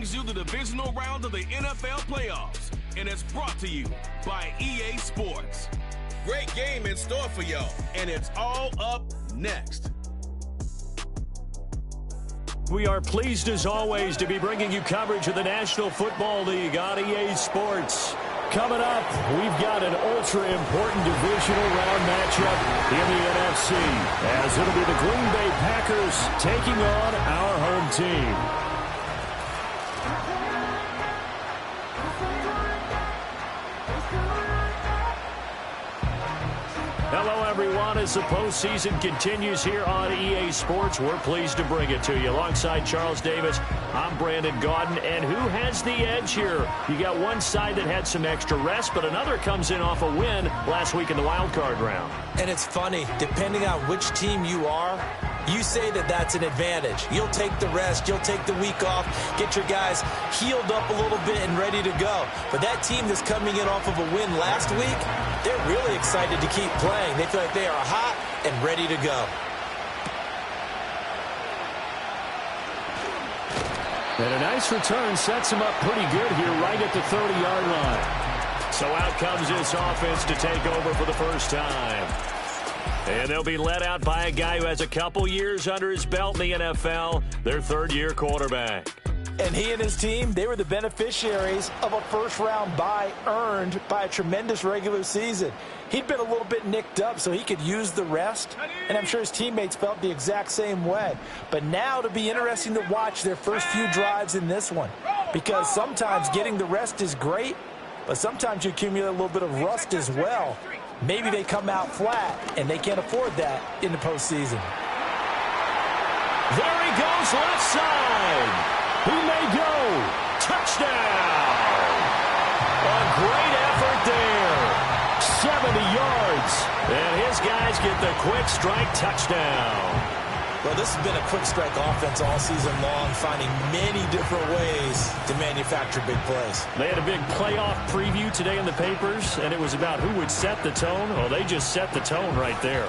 brings you the divisional round of the NFL playoffs, and it's brought to you by EA Sports. Great game in store for y'all, and it's all up next. We are pleased, as always, to be bringing you coverage of the National Football League on EA Sports. Coming up, we've got an ultra-important divisional round matchup in the NFC, as it'll be the Green Bay Packers taking on our home team. Hello, everyone. As the postseason continues here on EA Sports, we're pleased to bring it to you. Alongside Charles Davis, I'm Brandon Gaudin. And who has the edge here? You got one side that had some extra rest, but another comes in off a win last week in the wild card round. And it's funny, depending on which team you are, you say that that's an advantage. You'll take the rest, you'll take the week off, get your guys healed up a little bit and ready to go. But that team that's coming in off of a win last week, they're really excited to keep playing. They feel like they are hot and ready to go. And a nice return sets him up pretty good here right at the 30-yard line. So out comes this offense to take over for the first time. And they'll be led out by a guy who has a couple years under his belt in the NFL, their third-year quarterback. And he and his team, they were the beneficiaries of a first-round bye earned by a tremendous regular season. He'd been a little bit nicked up, so he could use the rest, and I'm sure his teammates felt the exact same way. But now it'll be interesting to watch their first few drives in this one, because sometimes getting the rest is great, but sometimes you accumulate a little bit of rust as well. Maybe they come out flat, and they can't afford that in the postseason. There he goes, left side. He may go. Touchdown. A great effort there. 70 yards. And his guys get the quick strike touchdown. Well, this has been a quick strike offense all season long, finding many different ways to manufacture big plays. They had a big playoff preview today in the papers, and it was about who would set the tone. Well, they just set the tone right there.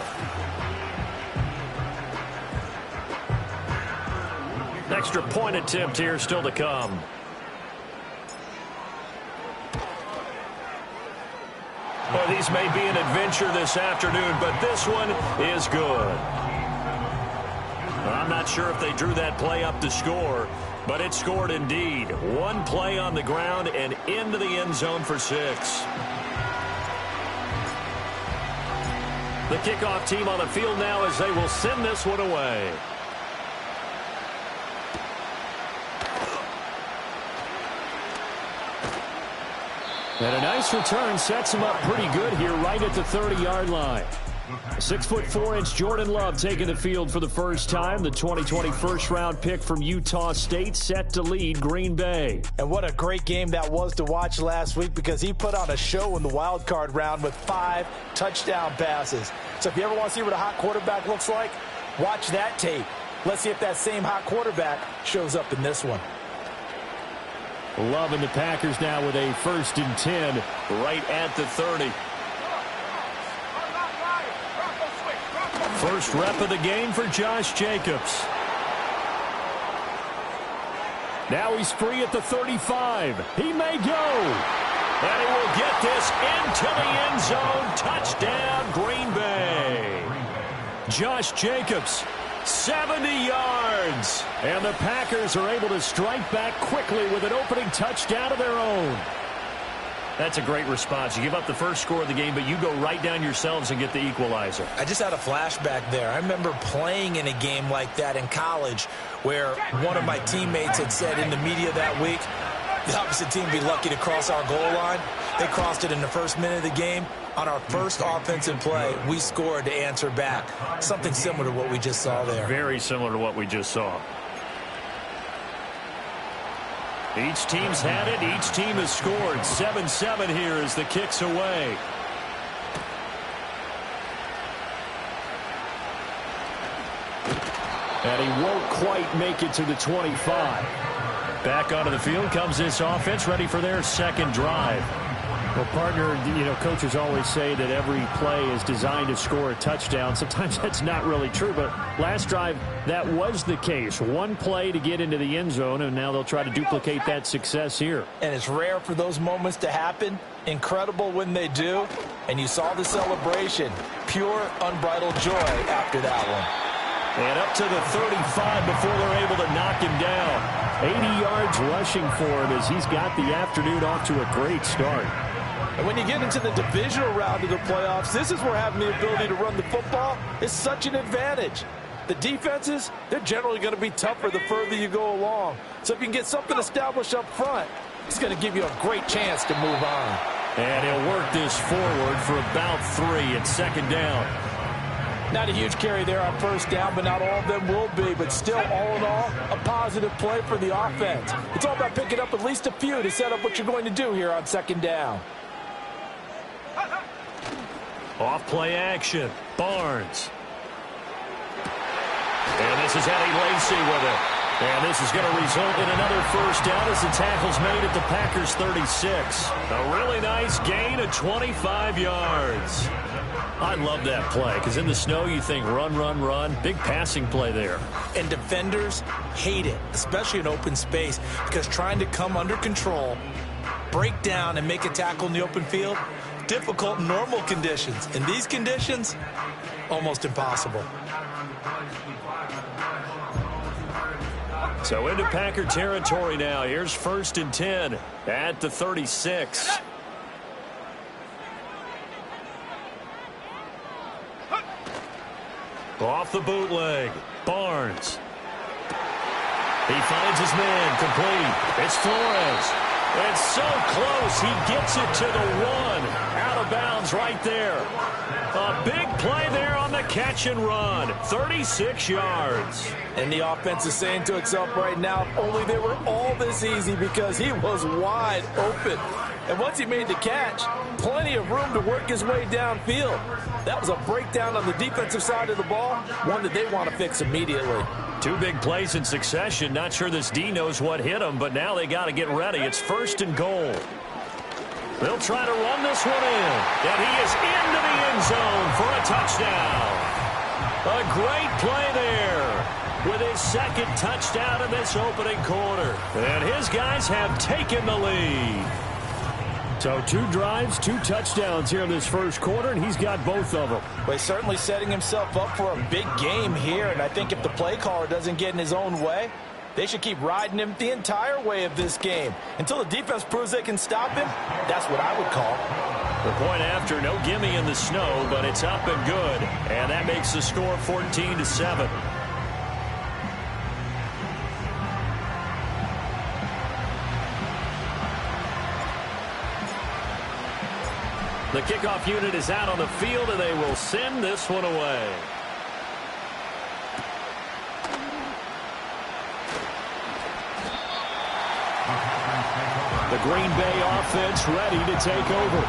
Extra point attempt here still to come. Well, these may be an adventure this afternoon, but this one is good. I'm not sure if they drew that play up to score, but it scored indeed. One play on the ground and into the end zone for 6. The kickoff team on the field now as they will send this one away. And a nice return sets him up pretty good here right at the 30-yard line. 6'4" Jordan Love taking the field for the first time. The 2020 first-round pick from Utah State set to lead Green Bay. And what a great game that was to watch last week, because he put on a show in the wild card round with 5 touchdown passes. So if you ever want to see what a hot quarterback looks like, watch that tape. Let's see if that same hot quarterback shows up in this one. Love and the Packers now with a 1st and 10 right at the 30. First rep of the game for Josh Jacobs. Now he's free at the 35. He may go. And he will get this into the end zone. Touchdown, Green Bay. Josh Jacobs, 70 yards. And the Packers are able to strike back quickly with an opening touchdown of their own. That's a great response. You give up the first score of the game, but you go right down yourselves and get the equalizer. I just had a flashback there. I remember playing in a game like that in college where one of my teammates had said in the media that week, the opposite team would be lucky to cross our goal line. They crossed it in the first minute of the game. On our first offensive play, we scored to answer back. Something similar to what we just saw there. Very similar to what we just saw. Each team's had it. Each team has scored. 7-7 here as the kick's away. And he won't quite make it to the 25. Back onto the field comes this offense, ready for their second drive. Well, partner, coaches always say that every play is designed to score a touchdown. Sometimes that's not really true, but last drive, that was the case. One play to get into the end zone, and now they'll try to duplicate that success here. And it's rare for those moments to happen. Incredible when they do. And you saw the celebration. Pure, unbridled joy after that one. And up to the 35 before they're able to knock him down. 80 yards rushing for him as he's got the afternoon off to a great start. And when you get into the divisional round of the playoffs, this is where having the ability to run the football is such an advantage. The defenses, they're generally going to be tougher the further you go along. So if you can get something established up front, it's going to give you a great chance to move on. And he'll work this forward for about 3 at second down. Not a huge carry there on first down, but not all of them will be. But still, all in all, a positive play for the offense. It's all about picking up at least a few to set up what you're going to do here on second down. Off play action. Barnes. And this is Eddie Lacy with it. And this is going to result in another first down as the tackle's made at the Packers' 36. A really nice gain of 25 yards. I love that play because in the snow you think run, run, run. Big passing play there. And defenders hate it, especially in open space, because trying to come under control, break down, and make a tackle in the open field, difficult in normal conditions. In these conditions, almost impossible. So into Packer territory now. Here's 1st and 10 at the 36. Off the bootleg. Barnes. He finds his man. Complete. It's Flores. It's so close. He gets it to the 1. Out of bounds right there. A big play there on the catch and run. 36 yards. And the offense is saying to itself right now, if only they were all this easy, because he was wide open. And once he made the catch, plenty of room to work his way downfield. That was a breakdown on the defensive side of the ball, one that they want to fix immediately. 2 big plays in succession. Not sure this D knows what hit him, but now they got to get ready. It's 1st and goal. They'll try to run this one in. And he is into the end zone for a touchdown. A great play there with his 2nd touchdown in this opening quarter. And his guys have taken the lead. So 2 drives, 2 touchdowns here in this first quarter, and he's got both of them. Well, he's certainly setting himself up for a big game here, and I think if the play caller doesn't get in his own way, they should keep riding him the entire way of this game. Until the defense proves they can stop him, that's what I would call. The point after, no gimme in the snow, but it's up and good. And that makes the score 14-7. The kickoff unit is out on the field, and they will send this one away. The Green Bay offense ready to take over.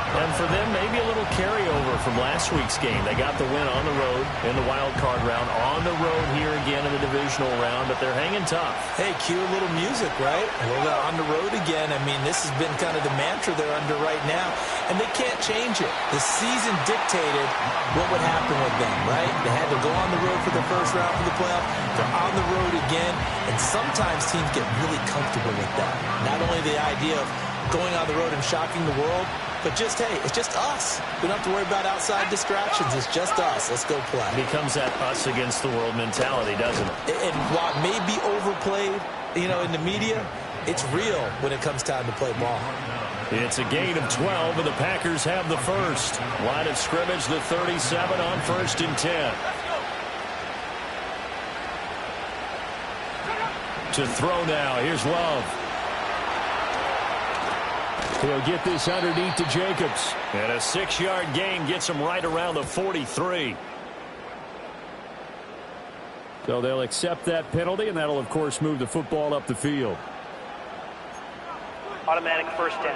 And for them, maybe a little carryover from last week's game. They got the win on the road in the wild card round, on the road here again in the divisional round, but they're hanging tough. Hey, cue a little music, right? A little on the road again. I mean, this has been kind of the mantra they're under right now, and they can't change it. The season dictated what would happen with them, right? They had to go on the road for the first round for the playoff. They're on the road again, and sometimes teams get really comfortable with that. Not only the idea of going on the road and shocking the world, but just, hey, it's just us. We don't have to worry about outside distractions. It's just us. Let's go play. It becomes that us against the world mentality, doesn't it? And while it may be overplayed, in the media, it's real when it comes time to play ball. It's a gain of 12, and the Packers have the first. Line of scrimmage, the 37 on 1st and 10. To throw now. Here's Love. He'll get this underneath to Jacobs. And a 6-yard gain gets him right around the 43. So they'll accept that penalty, and that'll, of course, move the football up the field. Automatic first down.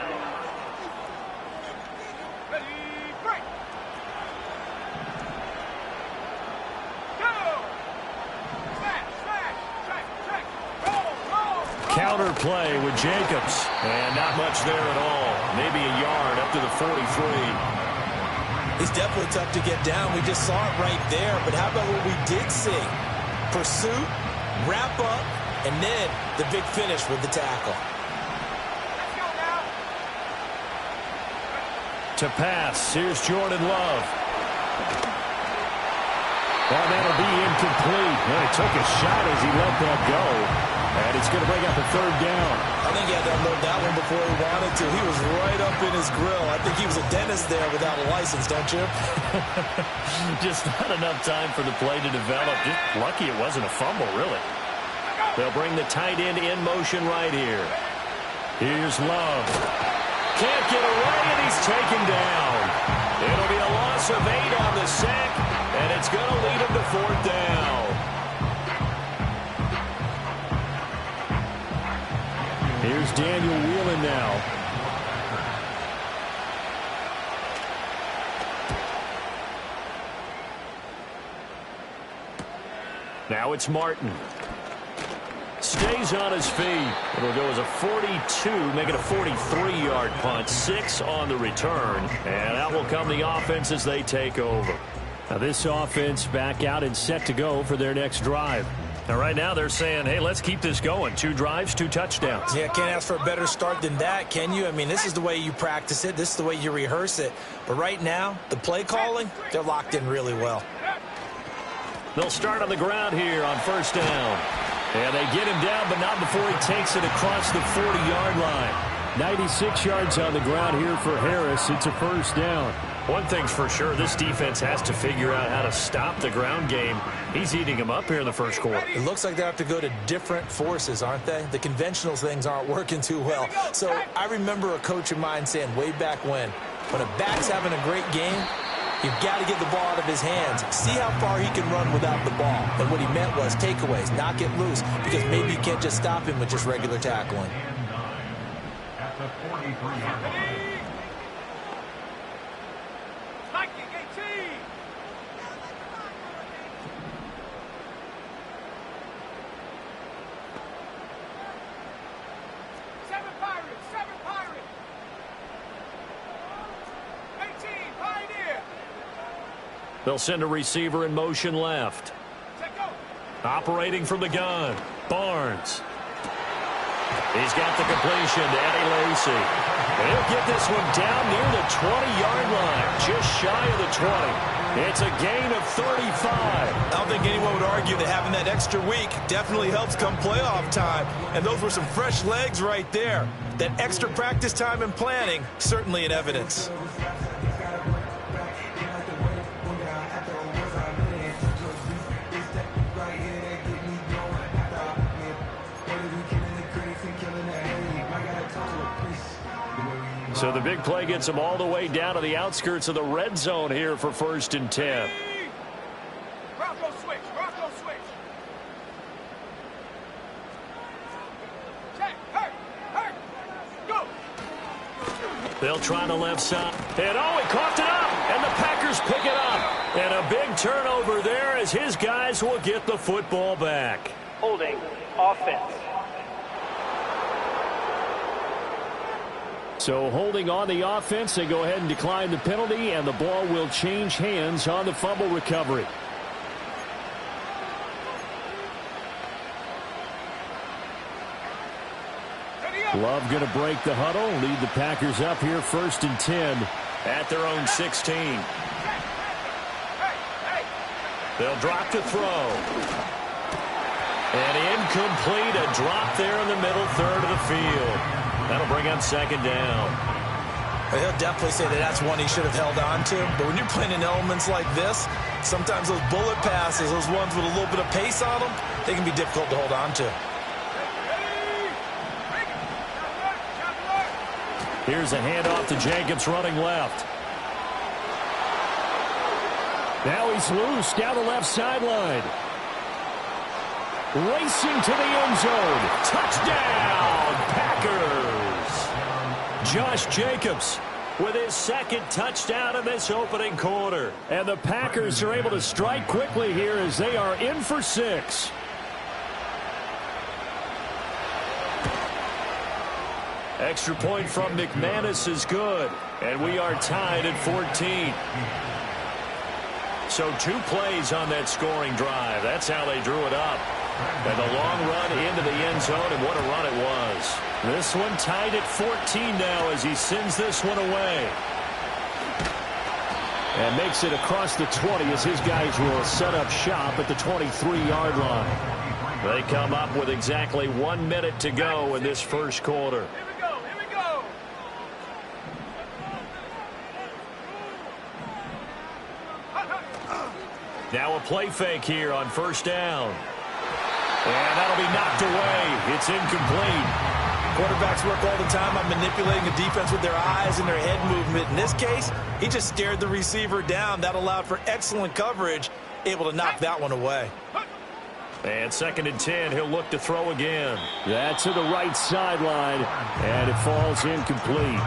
Counter play with Jacobs. And not much there at all. maybe a yard up to the 43. He's definitely tough to get down. We just saw it right there. But how about what we did see? Pursuit, wrap up, and then the big finish with the tackle. To pass, here's Jordan Love. Well, that'll be incomplete. And he took a shot as he let that go. And it's going to bring up a third down. I think he had to unload that one before he wanted to. He was right up in his grill. I think he was a dentist there without a license, don't you? Just not enough time for the play to develop. Just lucky it wasn't a fumble, really. They'll bring the tight end in motion right here. Here's Love. Can't get away, and he's taken down. It'll be a loss of 8 on the sack, and it's going to lead him to 4th down. Here's Daniel Whelan now. Now it's Martin. Stays on his feet. It'll go as a 42, make it a 43-yard punt. 6 on the return. And out will come the offense as they take over. Now this offense back out and set to go for their next drive. Now right now they're saying, hey, let's keep this going. 2 drives, 2 touchdowns. Yeah, can't ask for a better start than that, can you? I mean, this is the way you practice it. This is the way you rehearse it. But right now, the play calling, they're locked in really well. They'll start on the ground here on 1st down. And they get him down, but not before he takes it across the 40-yard line. 96 yards on the ground here for Harris. It's a 1st down. One thing's for sure, this defense has to figure out how to stop the ground game. He's eating them up here in the 1st quarter. It looks like they have to go to different forces, aren't they? The conventional things aren't working too well. So I remember a coach of mine saying way back when a back's having a great game, you've got to get the ball out of his hands. See how far he can run without the ball. And what he meant was takeaways, not get loose, because maybe you can't just stop him with just regular tackling. They'll send a receiver in motion left. Operating from the gun, Barnes. He's got the completion to Eddie Lacy. He'll get this one down near the 20-yard line, just shy of the 20. It's a gain of 35. I don't think anyone would argue that having that extra week definitely helps come playoff time. And those were some fresh legs right there. That extra practice time and planning, certainly in evidence. So the big play gets them all the way down to the outskirts of the red zone here for 1st and 10. Rocco switch. Rocco switch. Check. Hurt. Go. They'll try the left side. And he coughed it up. And the Packers pick it up. And a big turnover there as his guys will get the football back. Holding offense. So holding on the offense, they go ahead and decline the penalty, and the ball will change hands on the fumble recovery. Love going to break the huddle, lead the Packers up here 1st and 10 at their own 16. They'll drop to throw. And incomplete, a drop there in the middle third of the field. That'll bring up 2nd down. He'll definitely say that that's one he should have held on to. But when you're playing in elements like this, sometimes those bullet passes, those ones with a little bit of pace on them, they can be difficult to hold on to. Here's a handoff to Jacobs running left. Now he's loose down the left sideline. Racing to the end zone. Touchdown, Packers. Josh Jacobs with his 2nd touchdown in this opening quarter. And the Packers are able to strike quickly here as they are in for 6. Extra point from McManus is good. And we are tied at 14. So 2 plays on that scoring drive. That's how they drew it up. And a long run into the end zone, and what a run it was. This one tied at 14 now as he sends this one away. And makes it across the 20 as his guys will set up shop at the 23-yard line. They come up with exactly 1 minute to go in this first quarter. Now a play fake here on first down. And that'll be knocked away. It's incomplete. Quarterbacks work all the time on manipulating the defense with their eyes and their head movement. In this case, he just stared the receiver down. That allowed for excellent coverage, able to knock that one away. And 2nd and 10, he'll look to throw again. That's to the right sideline, and it falls incomplete.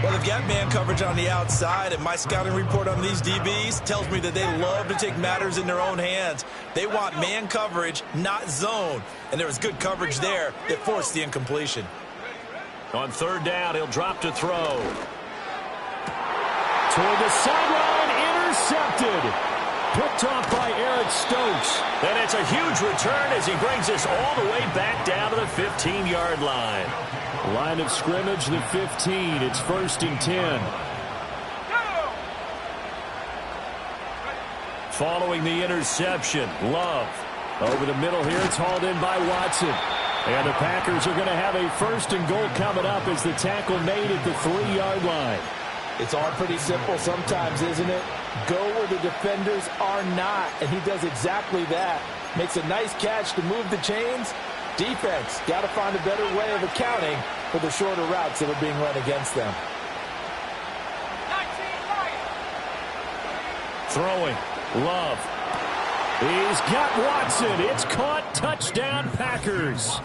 Well, they've got man coverage on the outside, and my scouting report on these DBs tells me that they love to take matters in their own hands. They want man coverage, not zone. And there was good coverage there that forced the incompletion. On 3rd down, he'll drop to throw. Toward the sideline, intercepted. Picked off by Eric Stokes. And it's a huge return as he brings us all the way back down to the 15-yard line. Line of scrimmage, the 15. It's 1st and 10. Following the interception, Love. Over the middle here, it's hauled in by Watson. And the Packers are going to have a 1st and goal coming up as the tackle made at the 3-yard line. It's all pretty simple sometimes, isn't it? Go where the defenders are not, and he does exactly that. Makes a nice catch to move the chains. Defense got to find a better way of accounting for the shorter routes that are being run against them. Throwing, Love. He's got Watson. It's caught. Touchdown, Packers.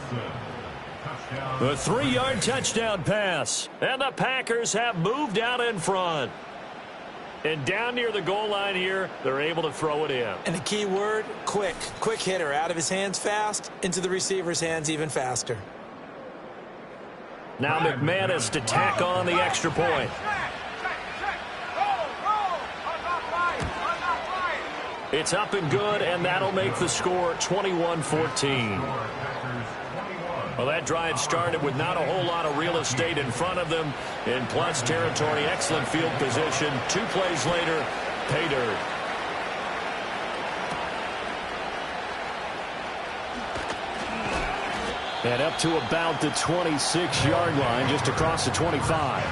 The 3-yard touchdown pass. And the Packers have moved out in front. And down near the goal line here, they're able to throw it in. And the key word, quick. Quick hitter. Out of his hands fast, into the receiver's hands even faster. Now McManus to tack on the extra point. It's up and good, and that'll make the score 21-14. Well, that drive started with not a whole lot of real estate in front of them. In plus territory, excellent field position. 2 plays later, pay dirt. And up to about the 26-yard line, just across the 25.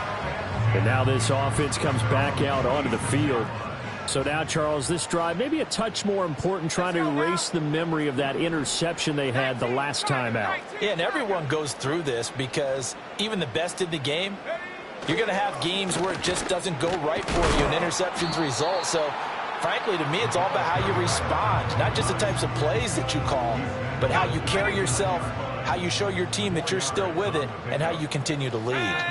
And now this offense comes back out onto the field. So now, Charles, this drive maybe a touch more important, trying to erase the memory of that interception they had the last time out. Yeah, and everyone goes through this because even the best in the game, you're going to have games where it just doesn't go right for you and interceptions result. So, frankly, to me, it's all about how you respond, not just the types of plays that you call, but how you carry yourself, how you show your team that you're still with it, and how you continue to lead.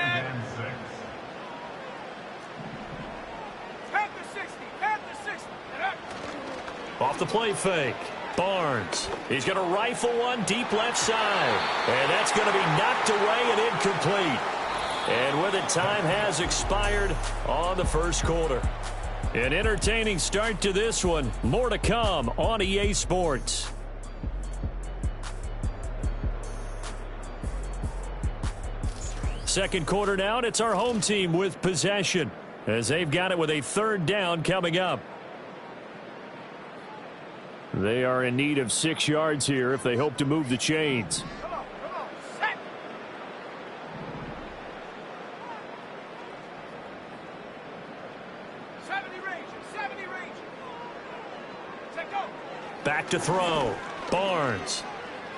Off the play fake, Barnes. He's going to rifle one deep left side. And that's going to be knocked away and incomplete. And with it, time has expired on the first quarter. An entertaining start to this one. More to come on EA Sports. Second quarter now, and it's our home team with possession as they've got it with a 3rd down coming up. They are in need of 6 yards here if they hope to move the chains. Set. Back to throw. Barnes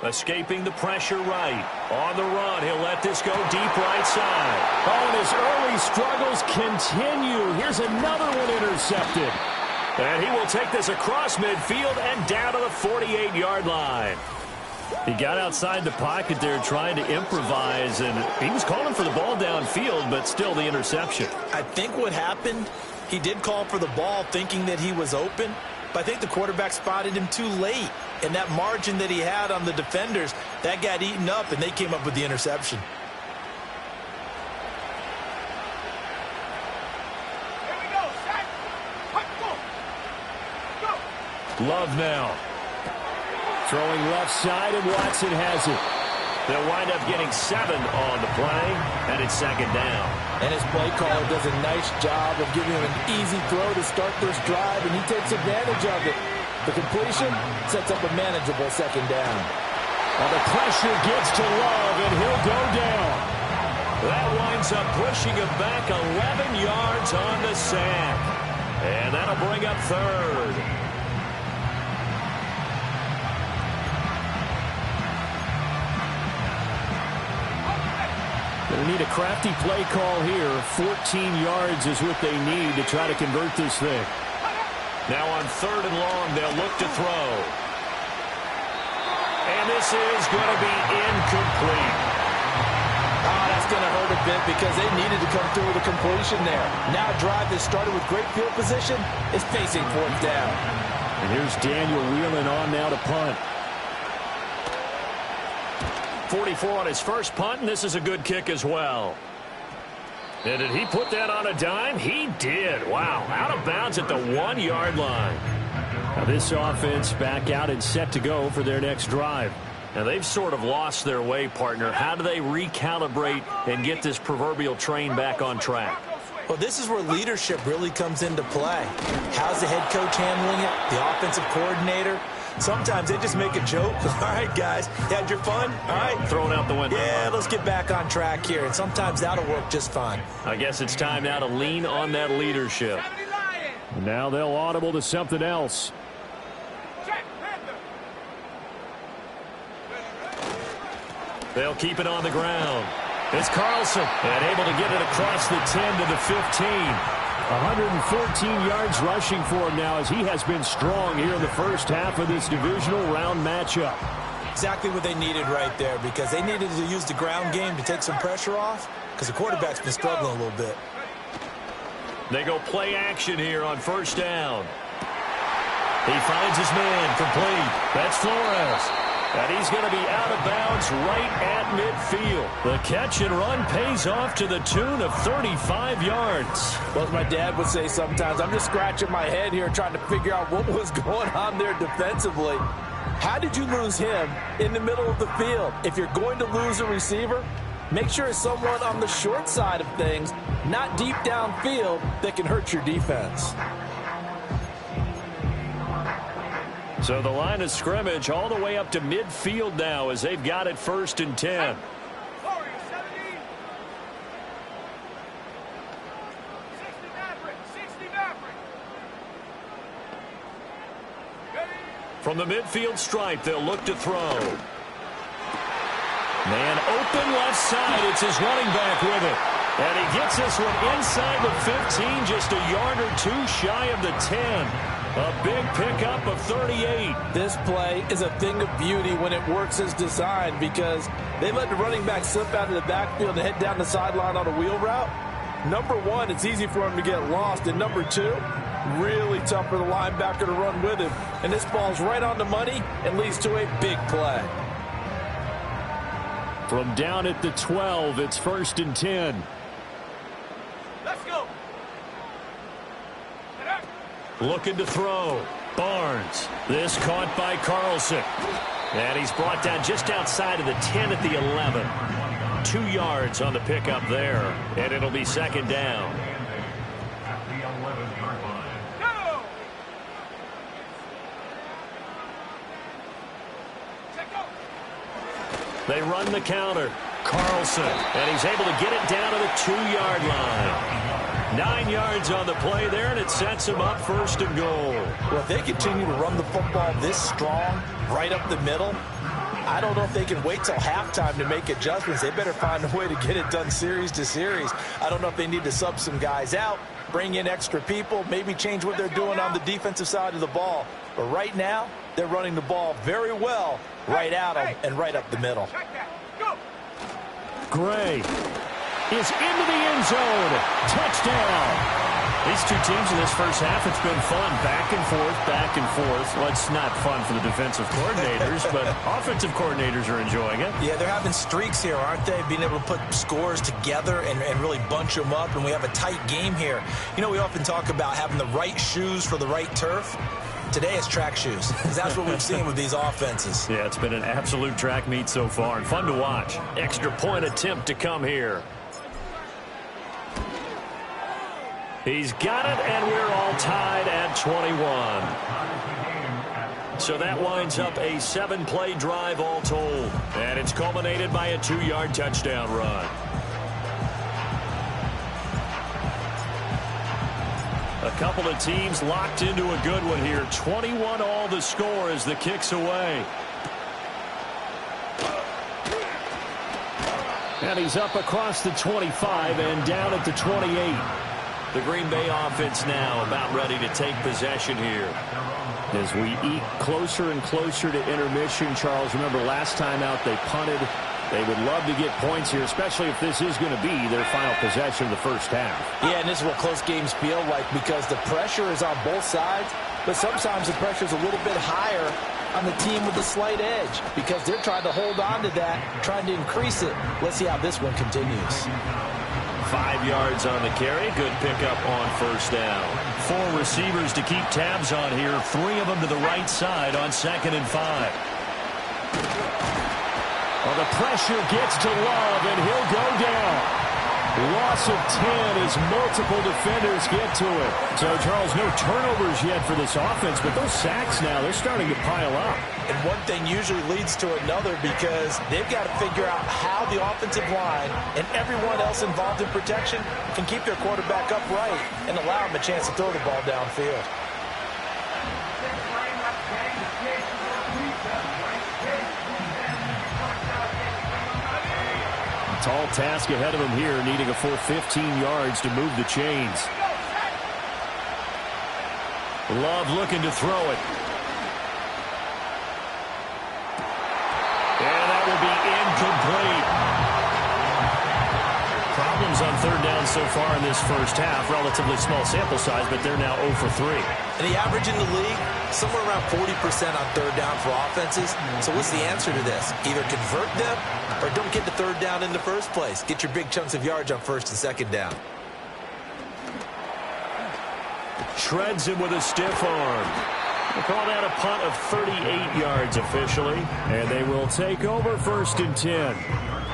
escaping the pressure right. On the run, he'll let this go deep right side. Oh, and his early struggles continue. Here's another one intercepted. And he will take this across midfield and down to the 48-yard line. He got outside the pocket there trying to improvise, and he was calling for the ball downfield, but still the interception. I think what happened, he did call for the ball thinking that he was open, but I think the quarterback spotted him too late. And that margin that he had on the defenders, that got eaten up, and they came up with the interception. Love now. Throwing left side, and Watson has it. They'll wind up getting 7 on the play, and it's second down. And his play caller does a nice job of giving him an easy throw to start this drive, and he takes advantage of it. The completion sets up a manageable second down. And the pressure gets to Love, and he'll go down. That winds up pushing him back 11 yards on the sack. And that'll bring up third. They need a crafty play call here. 14 yards is what they need to try to convert this thing. Now on 3rd and long, they'll look to throw. And this is going to be incomplete. Oh, that's going to hurt a bit because they needed to come through with a completion there. Now a drive that started with great field position is facing 4th down. And here's Daniel wheeling on now to punt. 44 on his first punt, and this is a good kick as well. And did he put that on a dime? He did. Wow, out of bounds at the 1-yard line. Now this offense back out and set to go for their next drive. Now they've sort of lost their way, partner. How do they recalibrate and get this proverbial train back on track? Well, this is where leadership really comes into play. How's the head coach handling it? The offensive coordinator? Sometimes they just make a joke. All right, guys, you had your fun? All right. Throw it out the window. Yeah, let's get back on track here. And sometimes that'll work just fine. I guess it's time now to lean on that leadership. Now they'll audible to something else. They'll keep it on the ground. It's Carlson, and able to get it across the 10 to the 15. 114 yards rushing for him now as he has been strong here in the first half of this divisional round matchup. Exactly what they needed right there because they needed to use the ground game to take some pressure off because the quarterback's been struggling a little bit. They go play action here on 1st down. He finds his man complete. That's Flores. And he's going to be out of bounds right at midfield. The catch and run pays off to the tune of 35 yards. Well, as my dad would say sometimes, I'm just scratching my head here trying to figure out what was going on there defensively. How did you lose him in the middle of the field? If you're going to lose a receiver, make sure it's someone on the short side of things, not deep downfield, that can hurt your defense. So the line of scrimmage all the way up to midfield now as they've got it 1st and 10. From the midfield stripe, they'll look to throw. Man open left side. It's his running back with it. And he gets this one inside the 15, just a yard or two shy of the 10. A big pickup of 38. This play is a thing of beauty when it works as designed because they let the running back slip out of the backfield and head down the sideline on a wheel route. Number one, it's easy for him to get lost. And number two, really tough for the linebacker to run with him. And this ball's right on the money and leads to a big play. From down at the 12, it's 1st and 10. Let's go. Looking to throw. Barnes. This caught by Carlson. And he's brought down just outside of the 10 at the 11. 2 yards on the pickup there. And it'll be 2nd down. At the 11-yard line. Go! They run the counter. Carlson. And he's able to get it down to the 2-yard line. 9 yards on the play there, and it sets him up 1st and goal. Well, if they continue to run the football this strong, right up the middle, I don't know if they can wait till halftime to make adjustments. They better find a way to get it done series to series. I don't know if they need to sub some guys out, bring in extra people, maybe change what they're doing on the defensive side of the ball. But right now, they're running the ball very well right at them and right up the middle. Gray is into the end zone. Touchdown. These two teams in this first half, it's been fun. Back and forth, back and forth. Well, it's not fun for the defensive coordinators, but offensive coordinators are enjoying it. Yeah, they're having streaks here, aren't they? Being able to put scores together and really bunch them up, and we have a tight game here. You know, we often talk about having the right shoes for the right turf. Today it's track shoes. That's what we've seen with these offenses. Yeah, it's been an absolute track meet so far and fun to watch. Extra point attempt to come here. He's got it, and we're all tied at 21. So that winds up a 7-play drive all told. And it's culminated by a 2-yard touchdown run. A couple of teams locked into a good one here. 21 all the score as the kick's away. And he's up across the 25 and down at the 28. The Green Bay offense now about ready to take possession here. As we eke closer and closer to intermission, Charles, remember last time out they punted. They would love to get points here, especially if this is going to be their final possession of the first half. Yeah, and this is what close games feel like because the pressure is on both sides, but sometimes the pressure is a little bit higher on the team with the slight edge because they're trying to hold on to that, trying to increase it. Let's see how this one continues. 5 yards on the carry. Good pickup on first down. 4 receivers to keep tabs on here. 3 of them to the right side on 2nd and 5. Well, the pressure gets to Love, and he'll go down. Loss of 10 as multiple defenders get to it. So, Charles, no turnovers yet for this offense, but those sacks now, they're starting to pile up. And one thing usually leads to another because they've got to figure out how the offensive line and everyone else involved in protection can keep their quarterback upright and allow him a chance to throw the ball downfield. Tall task ahead of him here, needing a full 15 yards to move the chains. Love looking to throw it. And that will be incomplete. Problems on 3rd down so far in this first half. Relatively small sample size, but they're now 0 for 3. And the average in the league, somewhere around 40% on 3rd down for offenses. So what's the answer to this? Either convert them or don't get the 3rd down in the first place. Get your big chunks of yards on 1st and 2nd down. Shreds him with a stiff arm. We'll call that a punt of 38 yards officially. And they will take over 1st and 10.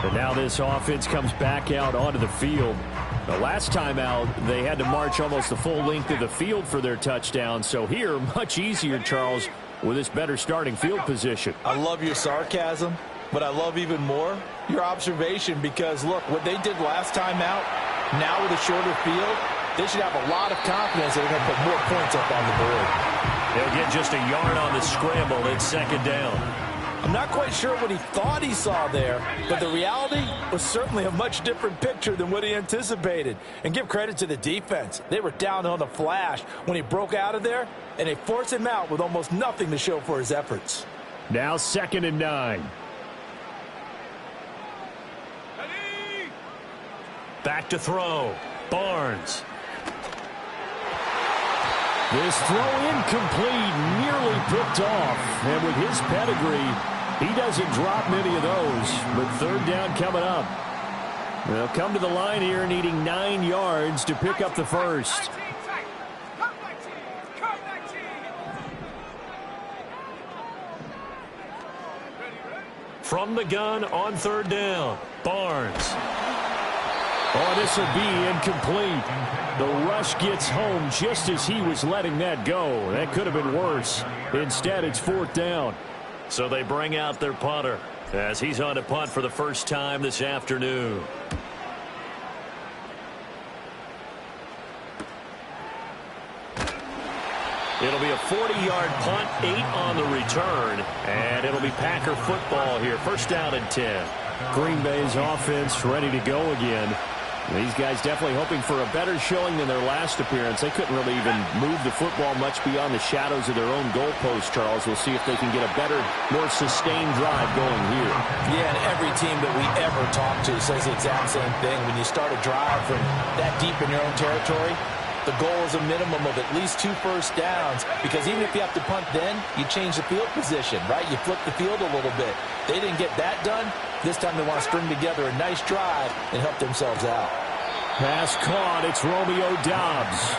And now this offense comes back out onto the field. The last time out, they had to march almost the full length of the field for their touchdown. So here, much easier, Charles, with this better starting field position. I love your sarcasm, but I love even more your observation because, look, what they did last time out, now with a shorter field, they should have a lot of confidence that they're going to put more points up on the board. They'll get just a yard on the scramble. It's 2nd down. I'm not quite sure what he thought he saw there, but the reality was certainly a much different picture than what he anticipated. And give credit to the defense. They were down on the flash when he broke out of there, and they forced him out with almost nothing to show for his efforts. Now 2nd and 9. Back to throw. Barnes. This throw incomplete, nearly picked off. And with his pedigree, he doesn't drop many of those. But 3rd down coming up. They'll come to the line here needing 9 yards to pick up the first. From the gun on 3rd down, Barnes. Oh, this will be incomplete. The rush gets home just as he was letting that go. That could have been worse. Instead, it's 4th down. So they bring out their punter as he's on to punt for the first time this afternoon. It'll be a 40-yard punt, 8 on the return, and it'll be Packer football here. 1st down and 10. Green Bay's offense ready to go again. These guys definitely hoping for a better showing than their last appearance. They couldn't really even move the football much beyond the shadows of their own goalpost, Charles. We'll see if they can get a better, more sustained drive going here. Yeah, and every team that we ever talk to says the exact same thing. When you start a drive from that deep in your own territory, the goal is a minimum of at least 2 first downs because even if you have to punt then, you change the field position, right? You flip the field a little bit. They didn't get that done. This time they want to string together a nice drive and help themselves out. Pass caught. It's Romeo Doubs.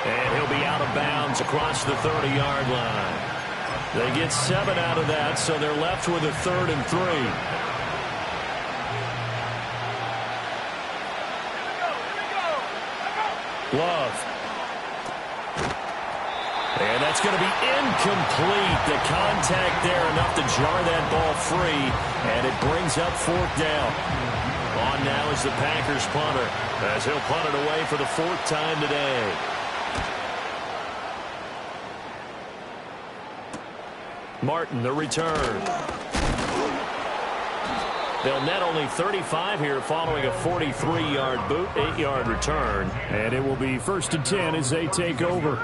And he'll be out of bounds across the 30-yard line. They get 7 out of that, so they're left with a 3rd and 3. Love. And that's going to be incomplete. The contact there enough to jar that ball free, and it brings up 4th down. On now is the Packers punter, as he'll punt it away for the 4th time today. Martin, the return. They'll net only 35 here following a 43-yard boot, 8-yard return. And it will be 1st and 10 as they take over.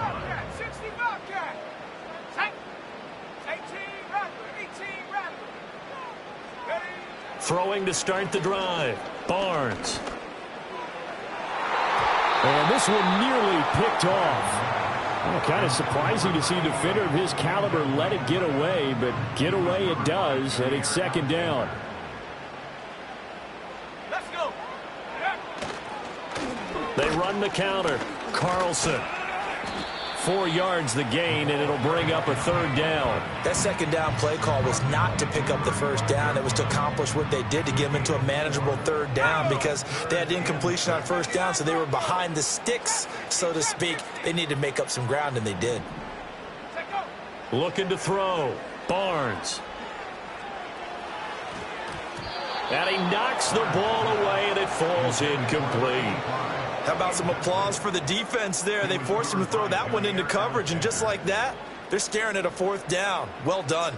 Throwing to start the drive. Barnes. And this one nearly picked off. Well, kind of surprising to see a defender of his caliber let it get away, but get away it does, and it's 2nd down. Let's go. They run the counter. Carlson. 4 yards the gain, and it'll bring up a 3rd down. That 2nd down play call was not to pick up the 1st down. It was to accomplish what they did to get them into a manageable 3rd down because they had incompletion on 1st down, so they were behind the sticks, so to speak. They needed to make up some ground, and they did. Looking to throw. Barnes. And he knocks the ball away, and it falls incomplete. How about some applause for the defense there? They forced him to throw that one into coverage, and just like that, they're staring at a 4th down. Well done.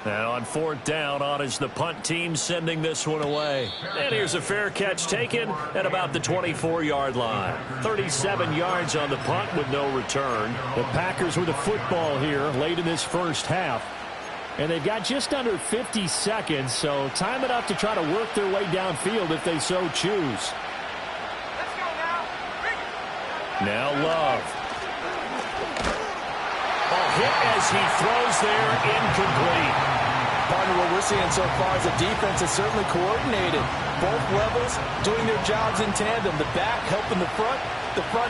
And on 4th down, on is the punt team sending this one away. And here's a fair catch taken at about the 24-yard line. 37 yards on the punt with no return. The Packers with the football here late in this first half. And they've got just under 50 seconds, so time enough to try to work their way downfield if they so choose. Let's go now. Now Love. A hit as he throws there, incomplete. Partner, what we're seeing so far is the defense is certainly coordinated. Both levels doing their jobs in tandem. The back helping the front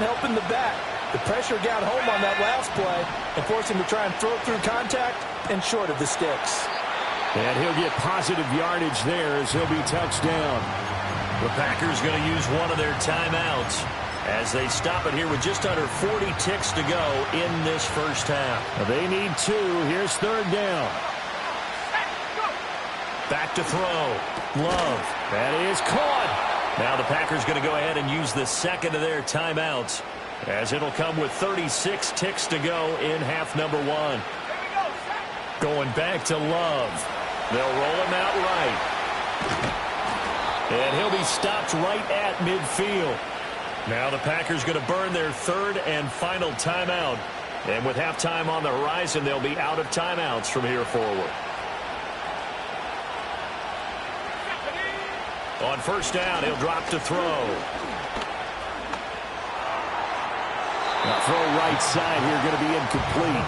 helping the back. The pressure got home on that last play and forced him to try and throw through contact and short of the sticks. And he'll get positive yardage there as he'll be touched down. The Packers going to use one of their timeouts as they stop it here with just under 40 ticks to go in this first half. They need 2. Here's 3rd down. Back to throw. Love. That is caught. Now the Packers going to go ahead and use the 2nd of their timeouts, as it'll come with 36 ticks to go in half number 1. Going back to Love. They'll roll him out right. And he'll be stopped right at midfield. Now the Packers going to burn their 3rd and final timeout. And with halftime on the horizon, they'll be out of timeouts from here forward. On 1st down, he'll drop to throw. Now throw right side here going to be incomplete.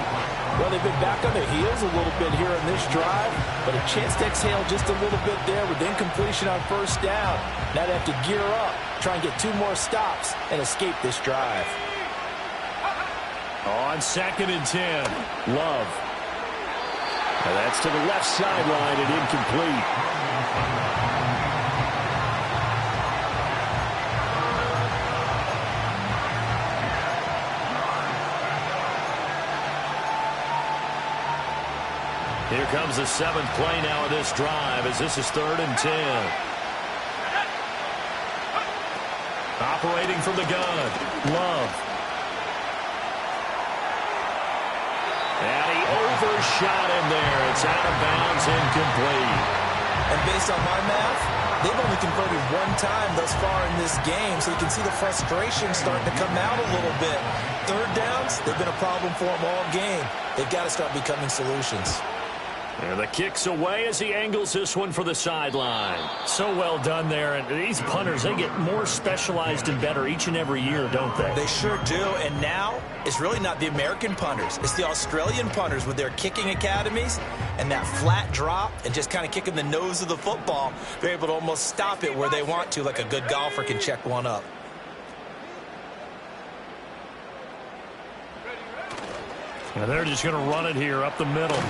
Well, they've been back on their heels a little bit here in this drive, but a chance to exhale just a little bit there with incompletion on 1st down. Now they have to gear up, try and get 2 more stops, and escape this drive. On 2nd and 10, Love. Now that's to the left sideline and incomplete. Here comes the 7th play now of this drive, as this is 3rd and 10. Operating from the gun, Love. And he overshot him there. It's out of bounds, incomplete. And based on my math, they've only converted 1 time thus far in this game, so you can see the frustration starting to come out a little bit. 3rd downs, they've been a problem for them all game. They've got to start becoming solutions. And the kick's away as he angles this one for the sideline. So well done there. And these punters, they get more specialized and better each and every year, don't they? They sure do. And now it's really not the American punters. It's the Australian punters with their kicking academies and that flat drop and just kind of kicking the nose of the football. They're able to almost stop it where they want to, like a good golfer can check one up. And they're just going to run it here up the middle.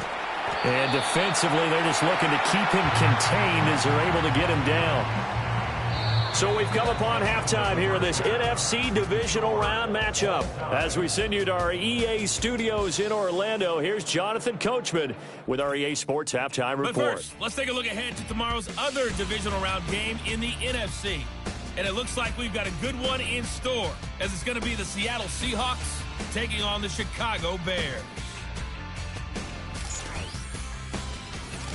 And defensively, they're just looking to keep him contained as they're able to get him down. So we've come upon halftime here in this NFC Divisional Round matchup. As we send you to our EA studios in Orlando, here's Jonathan Coachman with our EA Sports Halftime Report. But first, let's take a look ahead to tomorrow's other Divisional Round game in the NFC. And it looks like we've got a good one in store, as it's going to be the Seattle Seahawks taking on the Chicago Bears.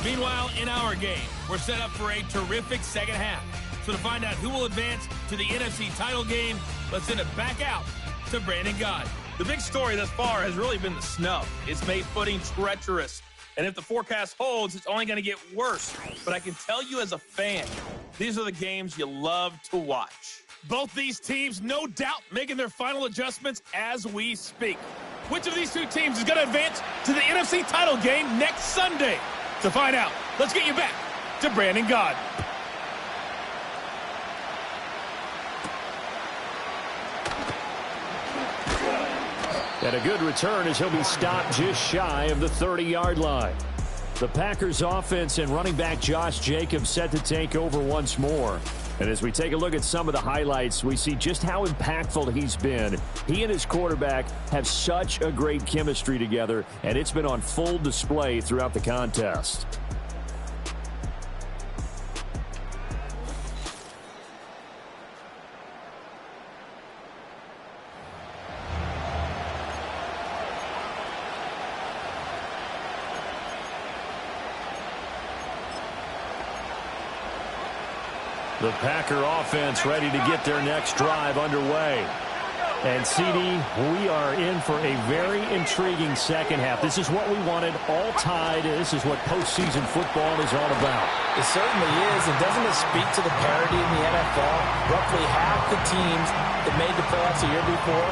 Meanwhile, in our game, we're set up for a terrific second half. So to find out who will advance to the NFC title game, let's send it back out to Brandon Gott. The big story thus far has really been the snow. It's made footing treacherous. And if the forecast holds, it's only going to get worse. But I can tell you as a fan, these are the games you love to watch. Both these teams, no doubt, making their final adjustments as we speak. Which of these two teams is going to advance to the NFC title game next Sunday? To find out, let's get you back to Brandon Gott. And a good return as he'll be stopped just shy of the 30-yard line. The Packers offense and running back Josh Jacobs set to take over once more. And as we take a look at some of the highlights, we see just how impactful he's been. He and his quarterback have such a great chemistry together, and it's been on full display throughout the contest. The Packer offense ready to get their next drive underway. And, CD, we are in for a very intriguing second half. This is what we wanted, all tied. This is what postseason football is all about. It certainly is. And doesn't it speak to the parity in the NFL? Roughly half the teams that made the playoffs a year before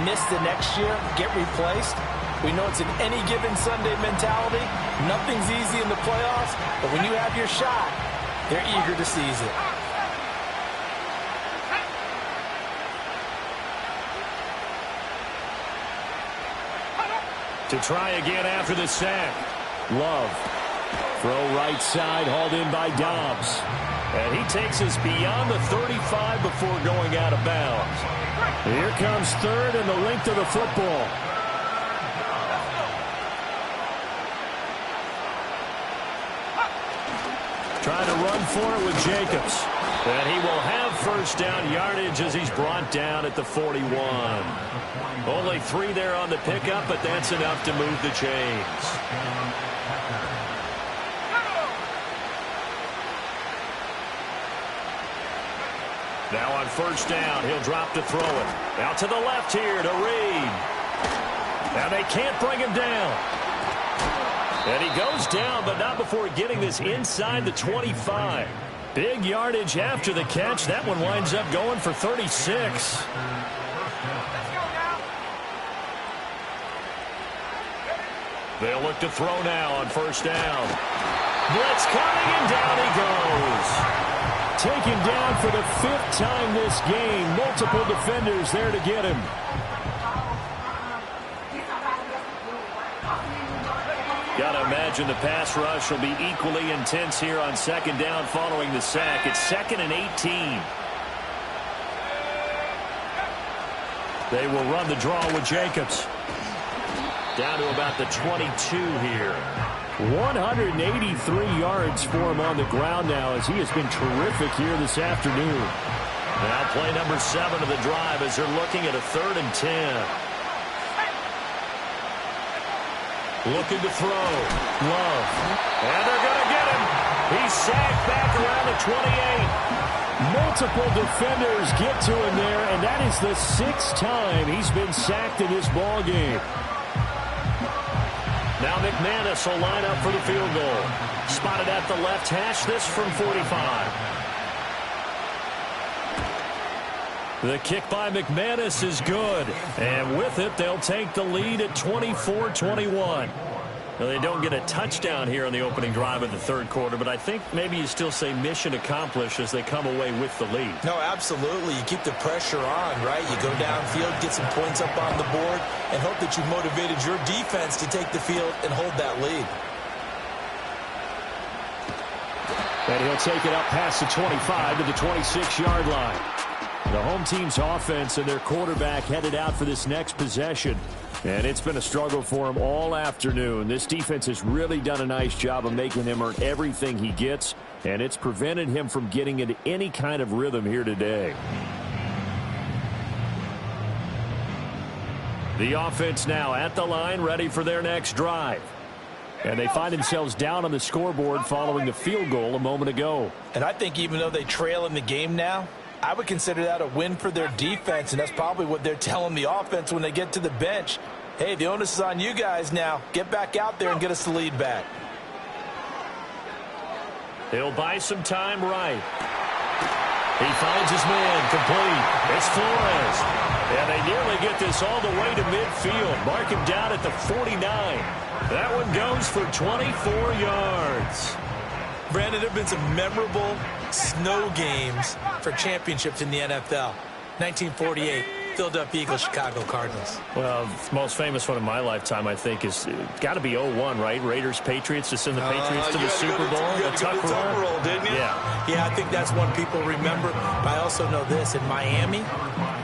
miss the next year, get replaced. We know it's an any given Sunday mentality. Nothing's easy in the playoffs, but when you have your shot, they're eager to seize it. To try again after the sack. Love. Throw right side, hauled in by Dobbs. And he takes us beyond the 35 before going out of bounds. Here comes third and the length of the football. Trying to run for it with Jacobs. And he will have first down yardage as he's brought down at the 41. Only 3 there on the pickup, but that's enough to move the chains. Now on first down, he'll drop to throw it. Out to the left here to Reed. Now they can't bring him down. And he goes down, but not before getting this inside the 25. Big yardage after the catch. That one winds up going for 36. They'll look to throw now on first down. Blitz coming, and down he goes. Taken down for the 5th time this game. Multiple defenders there to get him. Got to imagine the pass rush will be equally intense here on second down following the sack. It's 2nd and 18. They will run the draw with Jacobs. Down to about the 22 here. 183 yards for him on the ground now as he has been terrific here this afternoon. Now play number 7 of the drive as they're looking at a 3rd and 10. Looking to throw. Love. And they're going to get him. He's sacked back around the 28. Multiple defenders get to him there, and that is the 6th time he's been sacked in this ball game. Now McManus will line up for the field goal. Spotted at the left hash, this from 45. The kick by McManus is good. And with it, they'll take the lead at 24-21. Well, they don't get a touchdown here on the opening drive of the third quarter, but I think maybe you still say mission accomplished as they come away with the lead. No, absolutely. You keep the pressure on, right? You go downfield, get some points up on the board, and hope that you motivated your defense to take the field and hold that lead. And he'll take it up past the 25 to the 26-yard line. The home team's offense and their quarterback headed out for this next possession. And it's been a struggle for him all afternoon. This defense has really done a nice job of making him earn everything he gets, and it's prevented him from getting into any kind of rhythm here today. The offense now at the line, ready for their next drive. And they find themselves down on the scoreboard following the field goal a moment ago. And I think even though they trail in the game now, I would consider that a win for their defense, and that's probably what they're telling the offense when they get to the bench. Hey, the onus is on you guys now. Get back out there and get us the lead back. He'll buy some time right. He finds his man complete. It's Flores. And they nearly get this all the way to midfield. Mark him down at the 49. That one goes for 24 yards. Brandon, there have been some memorable snow games for championships in the NFL. 1948, Philadelphia Eagles, Chicago Cardinals. Well, the most famous one in my lifetime, I think, is got to be 01, right? Raiders, Patriots, to send the Patriots to the Super Bowl. You got to go roll, didn't you? Yeah, I think that's one people remember. But I also know this. In Miami,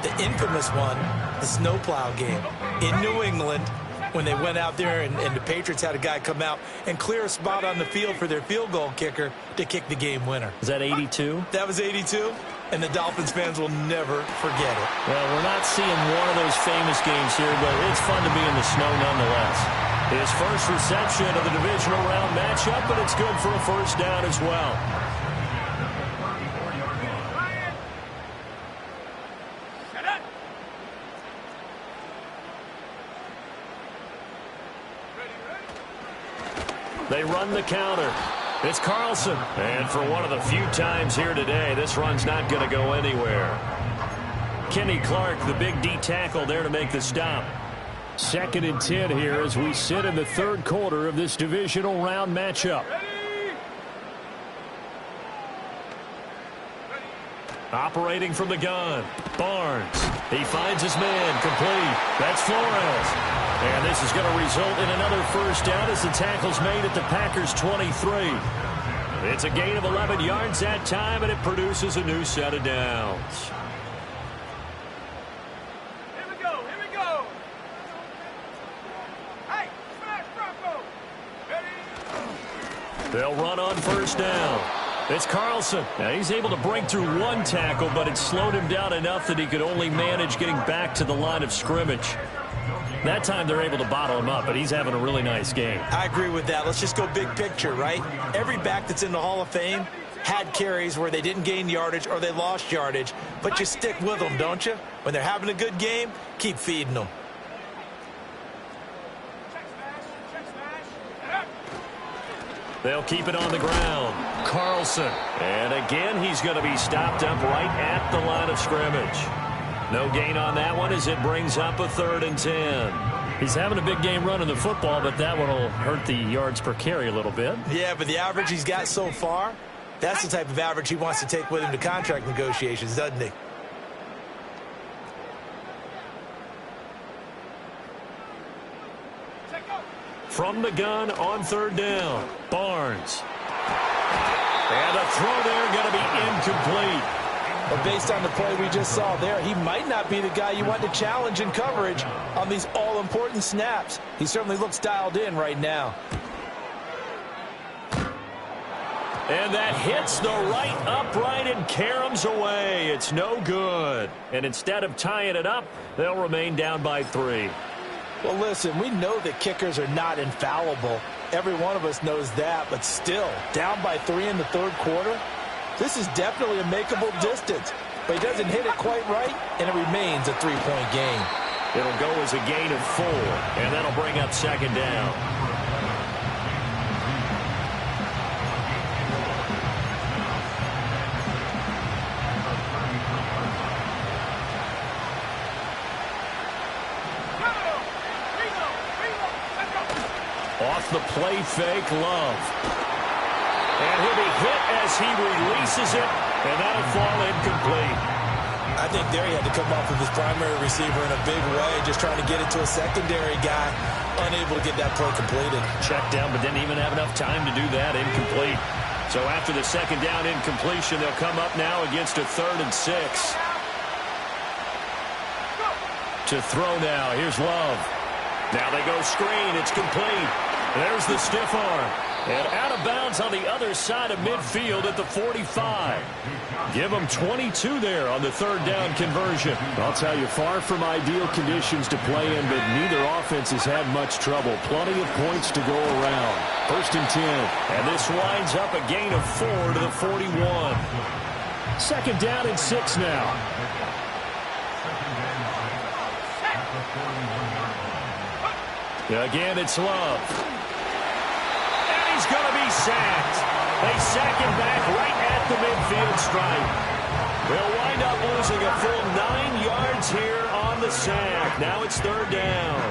the infamous one, the snowplow game in New England, when they went out there and the Patriots had a guy come out and clear a spot on the field for their field goal kicker to kick the game winner. Is that 82? That was 82, and the Dolphins fans will never forget it. Well, we're not seeing one of those famous games here, but it's fun to be in the snow nonetheless. His first reception of the divisional round matchup, but it's good for a first down as well. They run the counter. It's Carlson. And for one of the few times here today, this run's not going to go anywhere. Kenny Clark, the big D tackle, there to make the stop. 2nd and 10 here as we sit in the third quarter of this divisional round matchup. Operating from the gun, Barnes. He finds his man complete. That's Flores. And this is going to result in another first down as the tackle's made at the Packers' 23. It's a gain of 11 yards that time, and it produces a new set of downs. Here we go, here we go. Hey, smash Bronco. Ready? They'll run on first down. It's Carlson. Now he's able to break through one tackle, but it slowed him down enough that he could only manage getting back to the line of scrimmage. That time they're able to bottle him up, but he's having a really nice game. I agree with that. Let's just go big picture, right? Every back that's in the Hall of Fame had carries where they didn't gain yardage or they lost yardage, but you stick with them, don't you? When they're having a good game, keep feeding them. They'll keep it on the ground. Carlson. And again, he's going to be stopped up right at the line of scrimmage. No gain on that one as it brings up a 3rd and 10. He's having a big game running the football, but that one will hurt the yards per carry a little bit. Yeah, but the average he's got so far, that's the type of average he wants to take with him to contract negotiations, doesn't he? From the gun on 3rd down, Barnes. And a throw there going to be incomplete. But based on the play we just saw there, he might not be the guy you want to challenge in coverage on these all-important snaps. He certainly looks dialed in right now. And that hits the right upright and caroms away. It's no good. And instead of tying it up, they'll remain down by 3. Well, listen, we know that kickers are not infallible. Every one of us knows that, but still, down by 3 in the third quarter, this is definitely a makeable distance. But he doesn't hit it quite right, and it remains a 3-point gain. It'll go as a gain of 4, and that'll bring up 2nd down. Off the play fake, Love. And he'll be hit as he releases it, and that'll fall incomplete. I think there he had to come off of his primary receiver in a big way, just trying to get it to a secondary guy, unable to get that play completed. Checked down, but didn't even have enough time to do that. Incomplete. So after the second down incompletion, they'll come up now against a 3rd and 6. To throw now. Here's Love. Now they go screen. It's complete. There's the stiff arm. And out of bounds on the other side of midfield at the 45. Give them 22 there on the 3rd down conversion. I'll tell you, far from ideal conditions to play in, but neither offense has had much trouble. Plenty of points to go around. 1st and 10. And this winds up a gain of 4 to the 41. 2nd down and 6 now. Again, it's Love. And he's going to be sacked. They sack him back right at the midfield stripe. They'll wind up losing a full 9 yards here on the sack. Now it's 3rd down.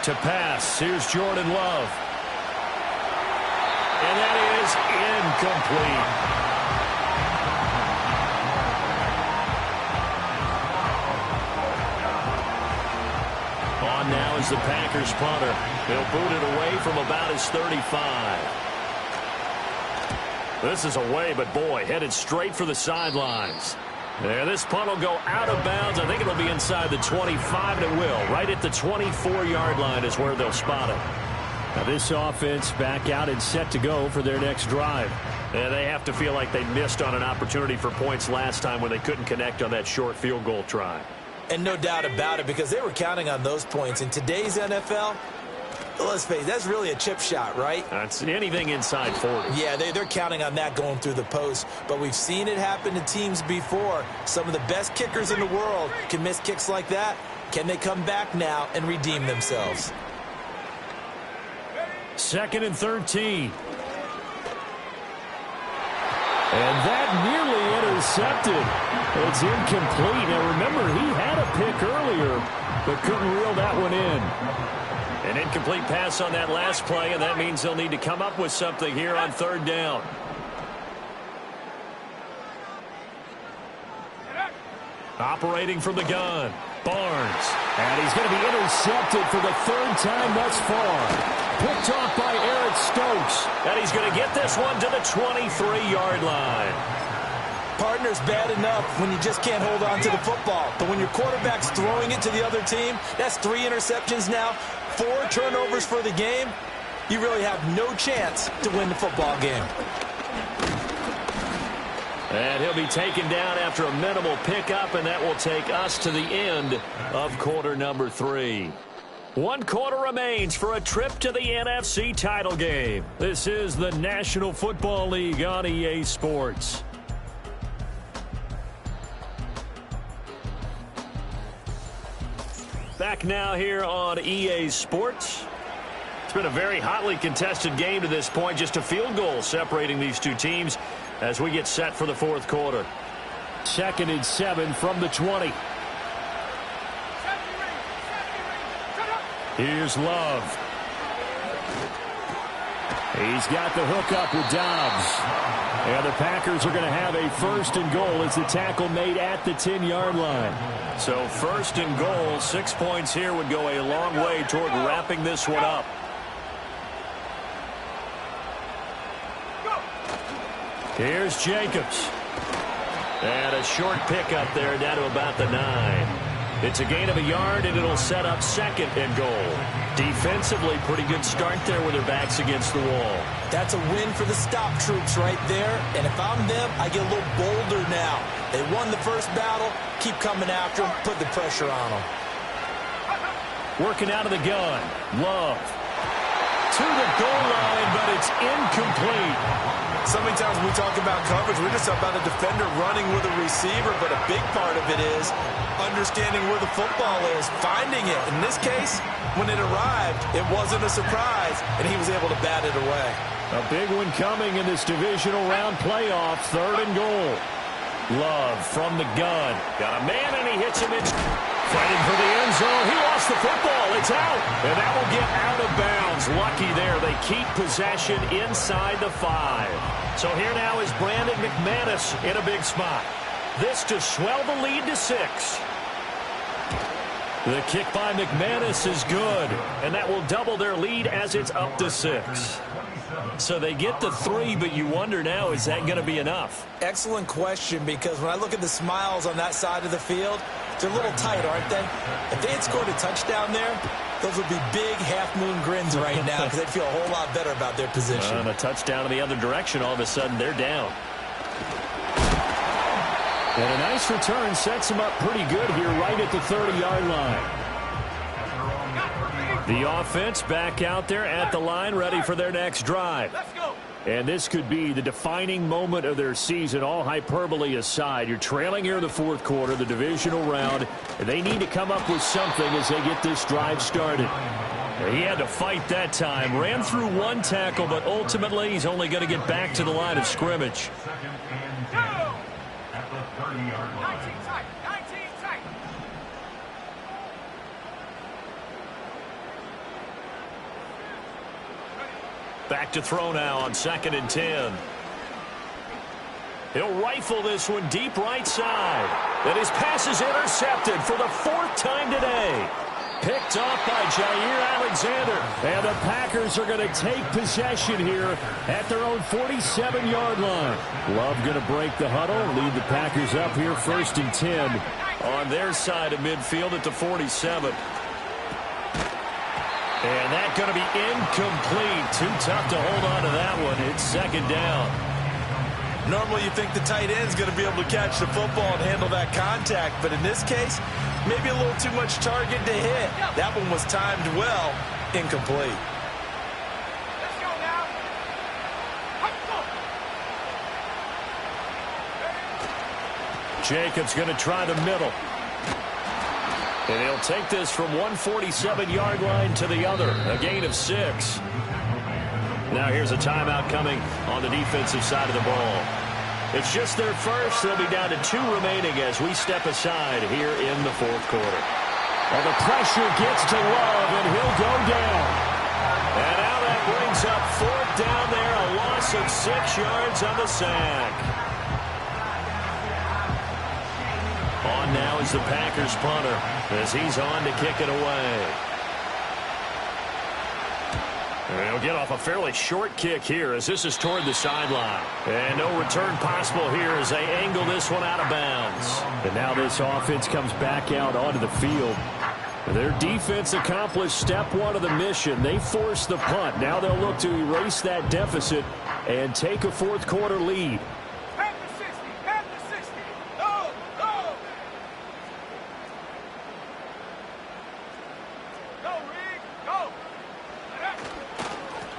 To pass, here's Jordan Love. And that is incomplete. On now is the Packers punter. He'll boot it away from about his 35. This is away, but boy, headed straight for the sidelines. Yeah, this punt will go out of bounds. I think it'll be inside the 25, and it will. Right at the 24-yard line is where they'll spot it. Now this offense back out and set to go for their next drive. And they have to feel like they missed on an opportunity for points last time when they couldn't connect on that short field goal try. And no doubt about it, because they were counting on those points. In today's NFL, let's face it, that's really a chip shot, right? That's anything inside 40. Yeah, they're counting on that going through the post. But we've seen it happen to teams before. Some of the best kickers in the world can miss kicks like that. Can they come back now and redeem themselves? 2nd and 13. And that nearly intercepted. It's incomplete. Now remember, he had a pick earlier, but couldn't reel that one in. An incomplete pass on that last play, and that means they'll need to come up with something here on 3rd down. Operating from the gun, Barnes. And he's going to be intercepted for the 3rd time thus far. Picked off by Eric Stokes. And he's going to get this one to the 23-yard line. Partner's bad enough when you just can't hold on to the football. But when your quarterback's throwing it to the other team, that's 3 interceptions now, 4 turnovers for the game. You really have no chance to win the football game. And he'll be taken down after a minimal pickup, and that will take us to the end of quarter number 3. 1 quarter remains for a trip to the NFC title game. This is the National Football League on EA Sports. Back now here on EA Sports. It's been a very hotly contested game to this point. Just a field goal separating these two teams as we get set for the 4th quarter. 2nd and 7 from the 20. Here's Love. He's got the hook up with Dobbs. And the Packers are going to have a 1st and goal as the tackle made at the 10-yard line. So 1st and goal, 6 points here would go a long way toward wrapping this one up. Here's Jacobs. And a short pickup there down to about the 9. It's a gain of a yard, and it'll set up 2nd and goal. Defensively, pretty good start there with their backs against the wall. That's a win for the stop troops right there. And if I'm them, I get a little bolder now. They won the first battle. Keep coming after them. Put the pressure on them. Working out of the gun. Love. To the goal line, but it's incomplete. So many times when we talk about coverage, we're just about a defender running with a receiver, but a big part of it is understanding where the football is, finding it. In this case, when it arrived, it wasn't a surprise, and he was able to bat it away. A big one coming in this divisional round playoff, 3rd and goal. Love from the gun. Got a man, and he hits him. It's fighting for the end zone. He lost the football. It's out. And that will get out of bounds. Lucky there. They keep possession inside the 5. So here now is Brandon McManus in a big spot. This to swell the lead to 6. The kick by McManus is good. And that will double their lead as it's up to 6. So they get the 3, but you wonder now, is that going to be enough? Excellent question, because when I look at the smiles on that side of the field, they're a little tight, aren't they? If they had scored a touchdown there, those would be big half-moon grins right now because they'd feel a whole lot better about their position. And a touchdown in the other direction, all of a sudden they're down. And a nice return sets them up pretty good here right at the 30-yard line. The offense back out there at the line, ready for their next drive. Let's go. And this could be the defining moment of their season, all hyperbole aside. You're trailing here in the fourth quarter, the divisional round, and they need to come up with something as they get this drive started. He had to fight that time. Ran through one tackle, but ultimately he's only going to get back to the line of scrimmage. 19 tight. 19 tight. Back to throw now on 2nd and 10. He'll rifle this one deep right side. And his pass is intercepted for the 4th time today. Picked off by Jair Alexander. And the Packers are going to take possession here at their own 47-yard line. Love going to break the huddle, lead the Packers up here 1st and 10. On their side of midfield at the 47. And that going to be incomplete. Too tough to hold on to that one. It's 2nd down. Normally you think the tight end's going to be able to catch the football and handle that contact, but in this case, maybe a little too much target to hit. That one was timed well, incomplete. Let's go now. Jacobs going to try the middle. And he'll take this from 147-yard line to the other. A gain of 6. Now here's a timeout coming on the defensive side of the ball. It's just their first. They'll be down to 2 remaining as we step aside here in the fourth quarter. And the pressure gets to Love, and he'll go down. And now that brings up 4th down there. A loss of 6 yards on the sack. On now is the Packers punter as he's on to kick it away. And he'll get off a fairly short kick here as this is toward the sideline. And no return possible here as they angle this one out of bounds. And now this offense comes back out onto the field. Their defense accomplished step 1 of the mission. They forced the punt. Now they'll look to erase that deficit and take a fourth quarter lead.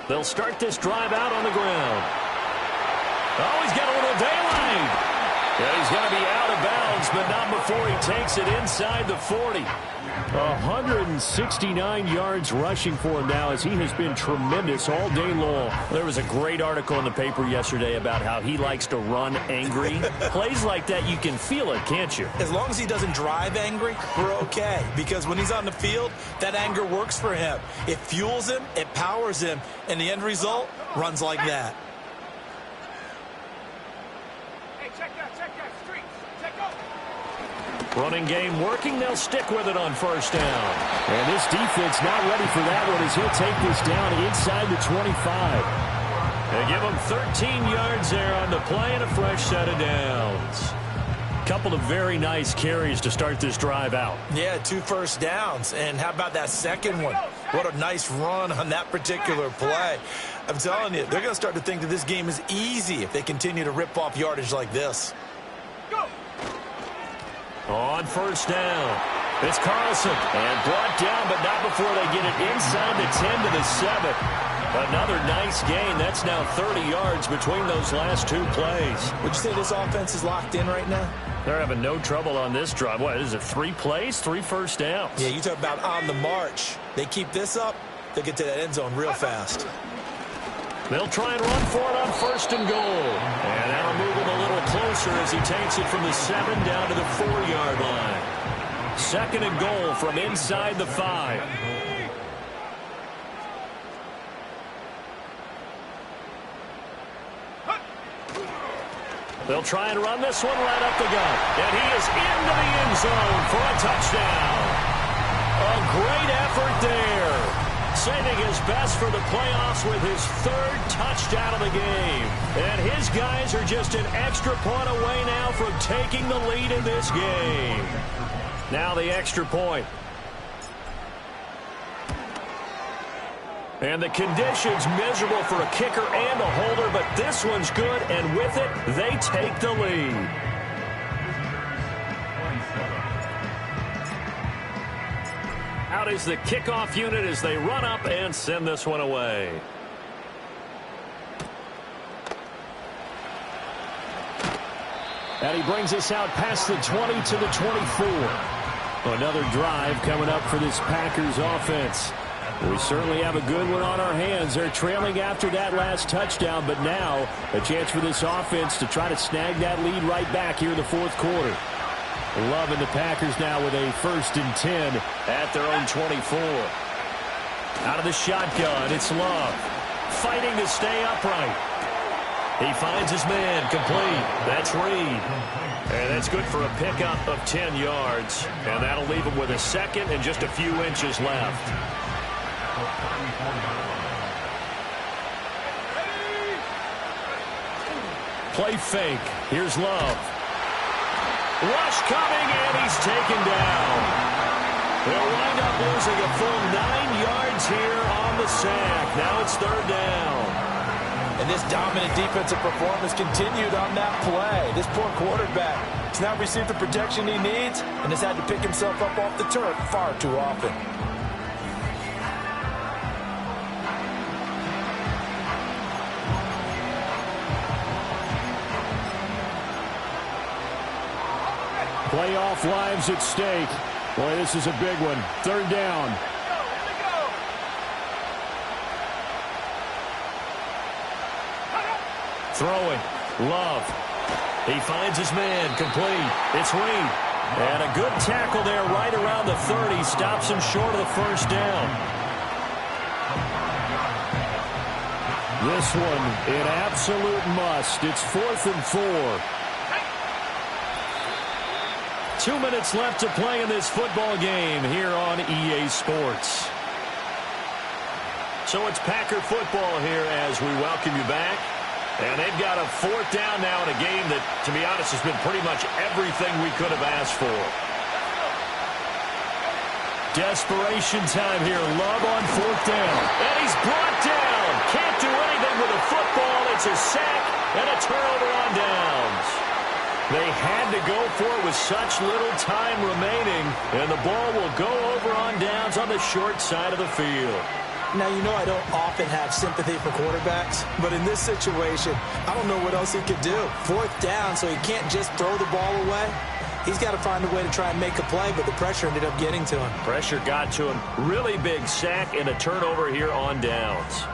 They'll start this drive out on the ground. Oh, he's got a little daylight. Yeah, he's going to be out of bounds, but not before he takes it inside the 40. 169 yards rushing for him now as he has been tremendous all day long. There was a great article in the paper yesterday about how he likes to run angry. Plays like that, you can feel it, can't you? As long as he doesn't drive angry, we're okay. Because when he's on the field, that anger works for him. It fuels him, it powers him, and the end result runs like that. Hey, check that. Street. Check go. Running game working. They'll stick with it on 1st down. And this defense not ready for that one as he'll take this down inside the 25. They give him 13 yards there on the play and a fresh set of downs. Couple of very nice carries to start this drive out. Yeah, 2 first downs. And how about that second one? What a nice run on that particular play. I'm telling you, they're going to start to think that this game is easy if they continue to rip off yardage like this. Go. On 1st down, it's Carlson. And brought down, but not before they get it inside the 10 to the 7. Another nice gain. That's now 30 yards between those last 2 plays. Would you say this offense is locked in right now? They're having no trouble on this drive. What is it, 3 plays, 3 first downs? Yeah, you talk about on the march. They keep this up, they'll get to that end zone real fast. They'll try and run for it on 1st and goal. And that'll move them a little closer closer as he takes it from the 7 down to the 4-yard line. 2nd and goal from inside the 5. They'll try and run this one right up the gut. And he is into the end zone for a touchdown. A great effort there. Saving his best for the playoffs with his 3rd touchdown of the game. And his guys are just an extra point away now from taking the lead in this game. Now the extra point. And the conditions miserable for a kicker and a holder, but this one's good, and with it, they take the lead. Out is the kickoff unit as they run up and send this one away. And he brings us out past the 20 to the 24. Another drive coming up for this Packers offense. We certainly have a good one on our hands. They're trailing after that last touchdown, but now a chance for this offense to try to snag that lead right back here in the 4th quarter. Loving the Packers now with a 1st and 10 at their own 24. Out of the shotgun, it's Love. Fighting to stay upright. He finds his man complete. That's Reed. And that's good for a pickup of 10 yards. And that'll leave him with a 2nd and just a few inches left. Play fake. Here's Love. Rush coming, and he's taken down. They'll wind up losing a full 9 yards here on the sack. Now it's 3rd down. And this dominant defensive performance continued on that play. This poor quarterback has not received the protection he needs and has had to pick himself up off the turf far too often. Playoff lives at stake. Boy, this is a big one. 3rd down. Throwing. Love. He finds his man complete. It's Reed. And a good tackle there right around the 30. Stops him short of the 1st down. This one, an absolute must. It's 4th and 4. 2 minutes left to play in this football game here on EA Sports. So it's Packer football here as we welcome you back. And they've got a 4th down now in a game that, to be honest, has been pretty much everything we could have asked for. Desperation time here. Love on 4th down. And he's brought down. Can't do anything with a football. It's a sack and a turnover on downs. They had to go for it with such little time remaining, and the ball will go over on downs on the short side of the field. Now, you know I don't often have sympathy for quarterbacks, but in this situation, I don't know what else he could do. 4th down, so he can't just throw the ball away. He's got to find a way to try and make a play, but the pressure ended up getting to him. Pressure got to him. Really big sack and a turnover here on downs.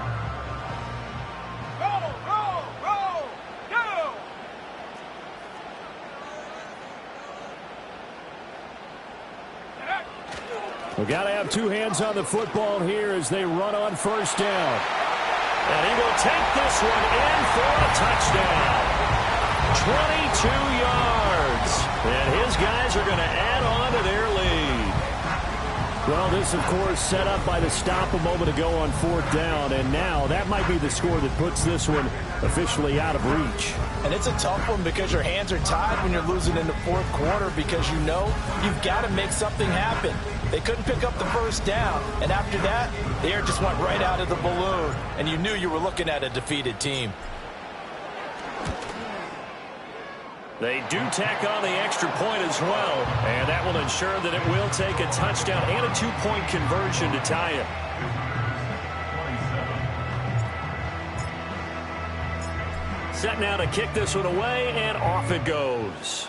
We've got to have 2 hands on the football here as they run on 1st down. And he will take this one in for a touchdown. 22 yards. And his guys are going to add on to their lead. Well, this, of course, set up by the stop a moment ago on 4th down. And now that might be the score that puts this one officially out of reach. And it's a tough one because your hands are tied when you're losing in the 4th quarter because you know you've got to make something happen. They couldn't pick up the 1st down, and after that, the air just went right out of the balloon, and you knew you were looking at a defeated team. They do tack on the extra point as well, and that will ensure that it will take a touchdown and a 2-point conversion to tie it. Set now to kick this one away, and off it goes.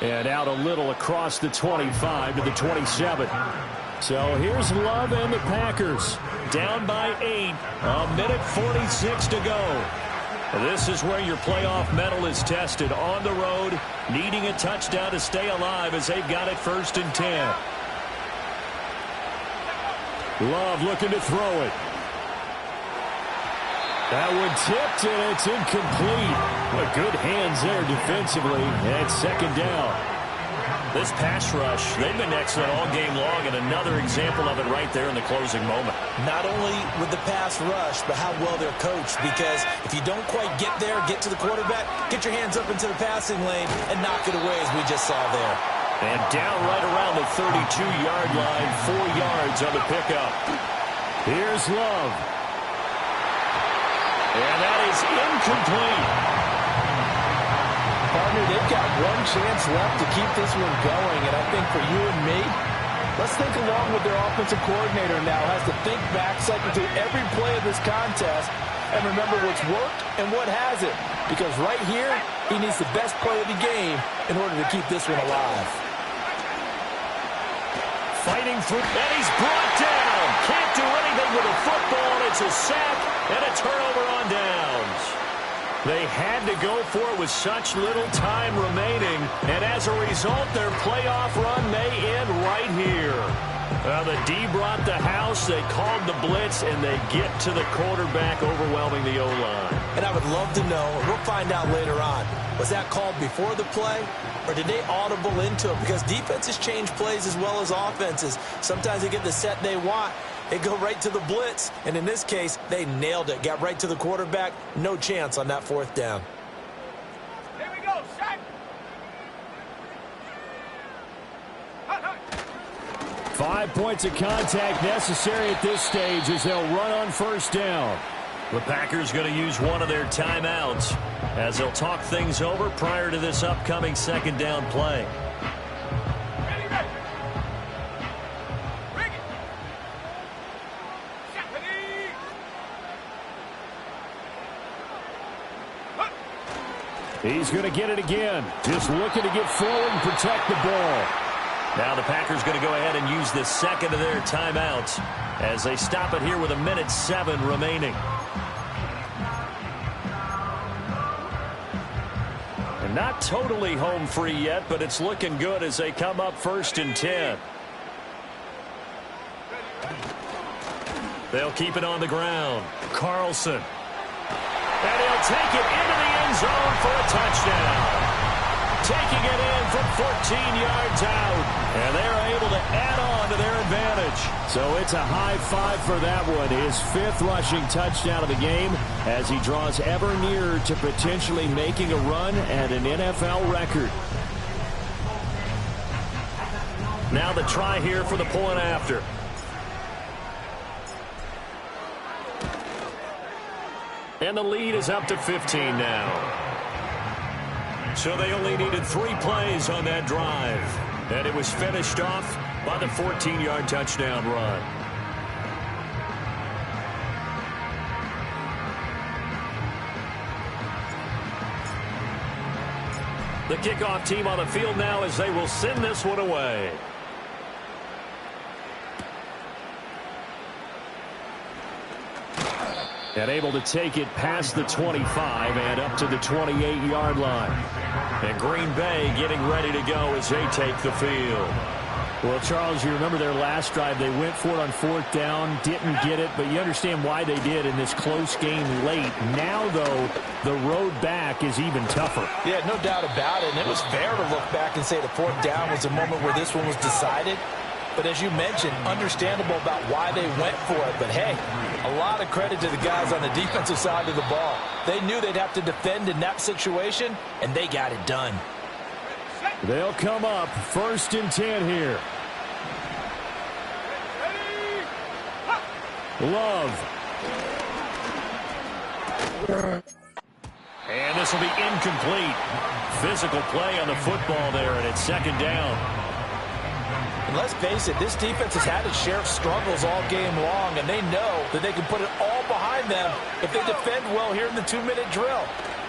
And out a little across the 25 to the 27. So here's Love and the Packers. Down by 8. A minute 46 to go. This is where your playoff mettle is tested. On the road, needing a touchdown to stay alive as they've got it 1st and 10. Love looking to throw it. That one tipped, and it's incomplete. But good hands there defensively. And 2nd down. This pass rush, they've been excellent all game long, and another example of it right there in the closing moment. Not only with the pass rush, but how well they're coached, because if you don't quite get there, get to the quarterback, get your hands up into the passing lane and knock it away as we just saw there. And down right around the 32-yard line, 4 yards on the pickup. Here's Love. And that is incomplete. Partner, they've got one chance left to keep this one going, and I think for you and me, let's think along with their offensive coordinator now. Has to think back, cycle through every play of this contest, and remember what's worked and what hasn't. Because right here, he needs the best play of the game in order to keep this one alive. Fighting through, and he's brought down. Can't do anything with a football. It's a sack and a turnover on downs. They had to go for it with such little time remaining, and as a result, their playoff run may end right here. Well, the D brought the house, they called the blitz, and they get to the quarterback, overwhelming the O-line. And I would love to know, and we'll find out later on, was that called before the play, or did they audible into it? Because defenses change plays as well as offenses. Sometimes they get the set they want. They go right to the blitz, and in this case, they nailed it. Got right to the quarterback. No chance on that 4th down. Here we go, set. 5 points of contact necessary at this stage as they'll run on 1st down. The Packers going to use one of their timeouts as they'll talk things over prior to this upcoming 2nd down play. He's going to get it again. Just looking to get forward and protect the ball. Now the Packers going to go ahead and use the 2nd of their timeouts as they stop it here with 1:07 remaining. And not totally home free yet, but it's looking good as they come up 1st and 10. They'll keep it on the ground. Carlson. And he'll take it into the end zone for a touchdown. Taking it in from 14 yards out. And they're able to add on to their advantage. So it's a high 5 for that one. His 5th rushing touchdown of the game as he draws ever nearer to potentially making a run at an NFL record. Now the try here for the point after. And the lead is up to 15 now. So they only needed 3 plays on that drive. And it was finished off by the 14-yard touchdown run. The kickoff team on the field now as they will send this one away. And able to take it past the 25 and up to the 28-yard line. And Green Bay getting ready to go as they take the field. Well, Charles, you remember their last drive. They went for it on 4th down, didn't get it, but you understand why they did in this close game late. Now, though, the road back is even tougher. Yeah, no doubt about it. And it was fair to look back and say the 4th down was a moment where this one was decided. But as you mentioned, understandable about why they went for it. But, hey, a lot of credit to the guys on the defensive side of the ball. They knew they'd have to defend in that situation, and they got it done. They'll come up 1st and 10 here. Love. And this will be incomplete. Physical play on the football there, and it's 2nd down. And let's face it, this defense has had its share of struggles all game long, and they know that they can put it all behind them if they defend well here in the 2-minute drill.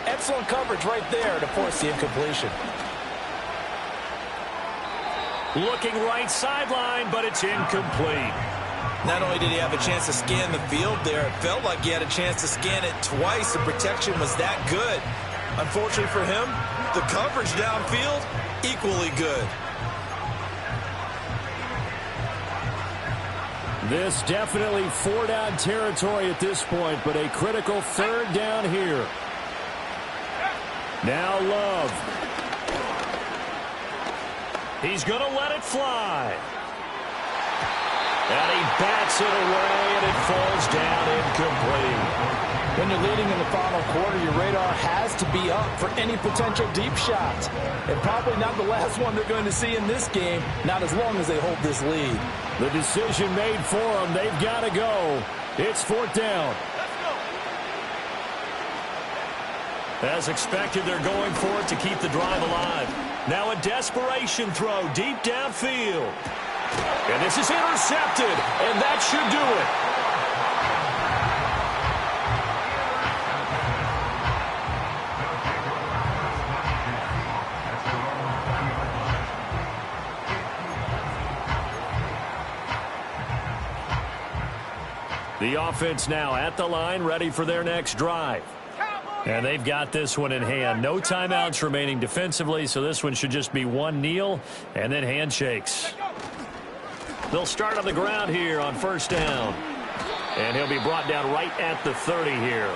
Excellent coverage right there to force the incompletion. Looking right sideline, but it's incomplete. Not only did he have a chance to scan the field there, it felt like he had a chance to scan it twice. The protection was that good. Unfortunately for him, the coverage downfield, equally good. This definitely 4-down territory at this point, but a critical 3rd down here. Now Love. He's going to let it fly. And he bats it away, and it falls down incomplete. When you're leading in the final quarter, your radar has to be up for any potential deep shots. And probably not the last one they're going to see in this game, not as long as they hold this lead. The decision made for them. They've got to go. It's 4th down. As expected, they're going for it to keep the drive alive. Now a desperation throw deep downfield. And this is intercepted, and that should do it. The offense now at the line, ready for their next drive. And they've got this one in hand. No timeouts remaining defensively, so this one should just be one kneel and then handshakes. They'll start on the ground here on 1st down. And he'll be brought down right at the 30 here.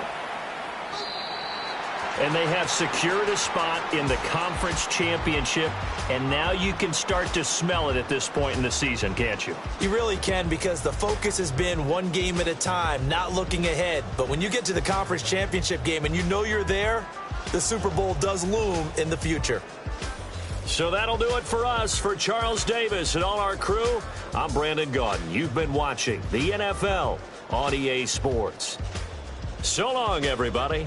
And they have secured a spot in the conference championship, and now you can start to smell it at this point in the season, can't you? You really can, because the focus has been one game at a time, not looking ahead. But when you get to the conference championship game and you know you're there, the Super Bowl does loom in the future. So that'll do it for us. For Charles Davis and all our crew, I'm Brandon Gaudin. You've been watching the NFL on EA Sports. So long, everybody.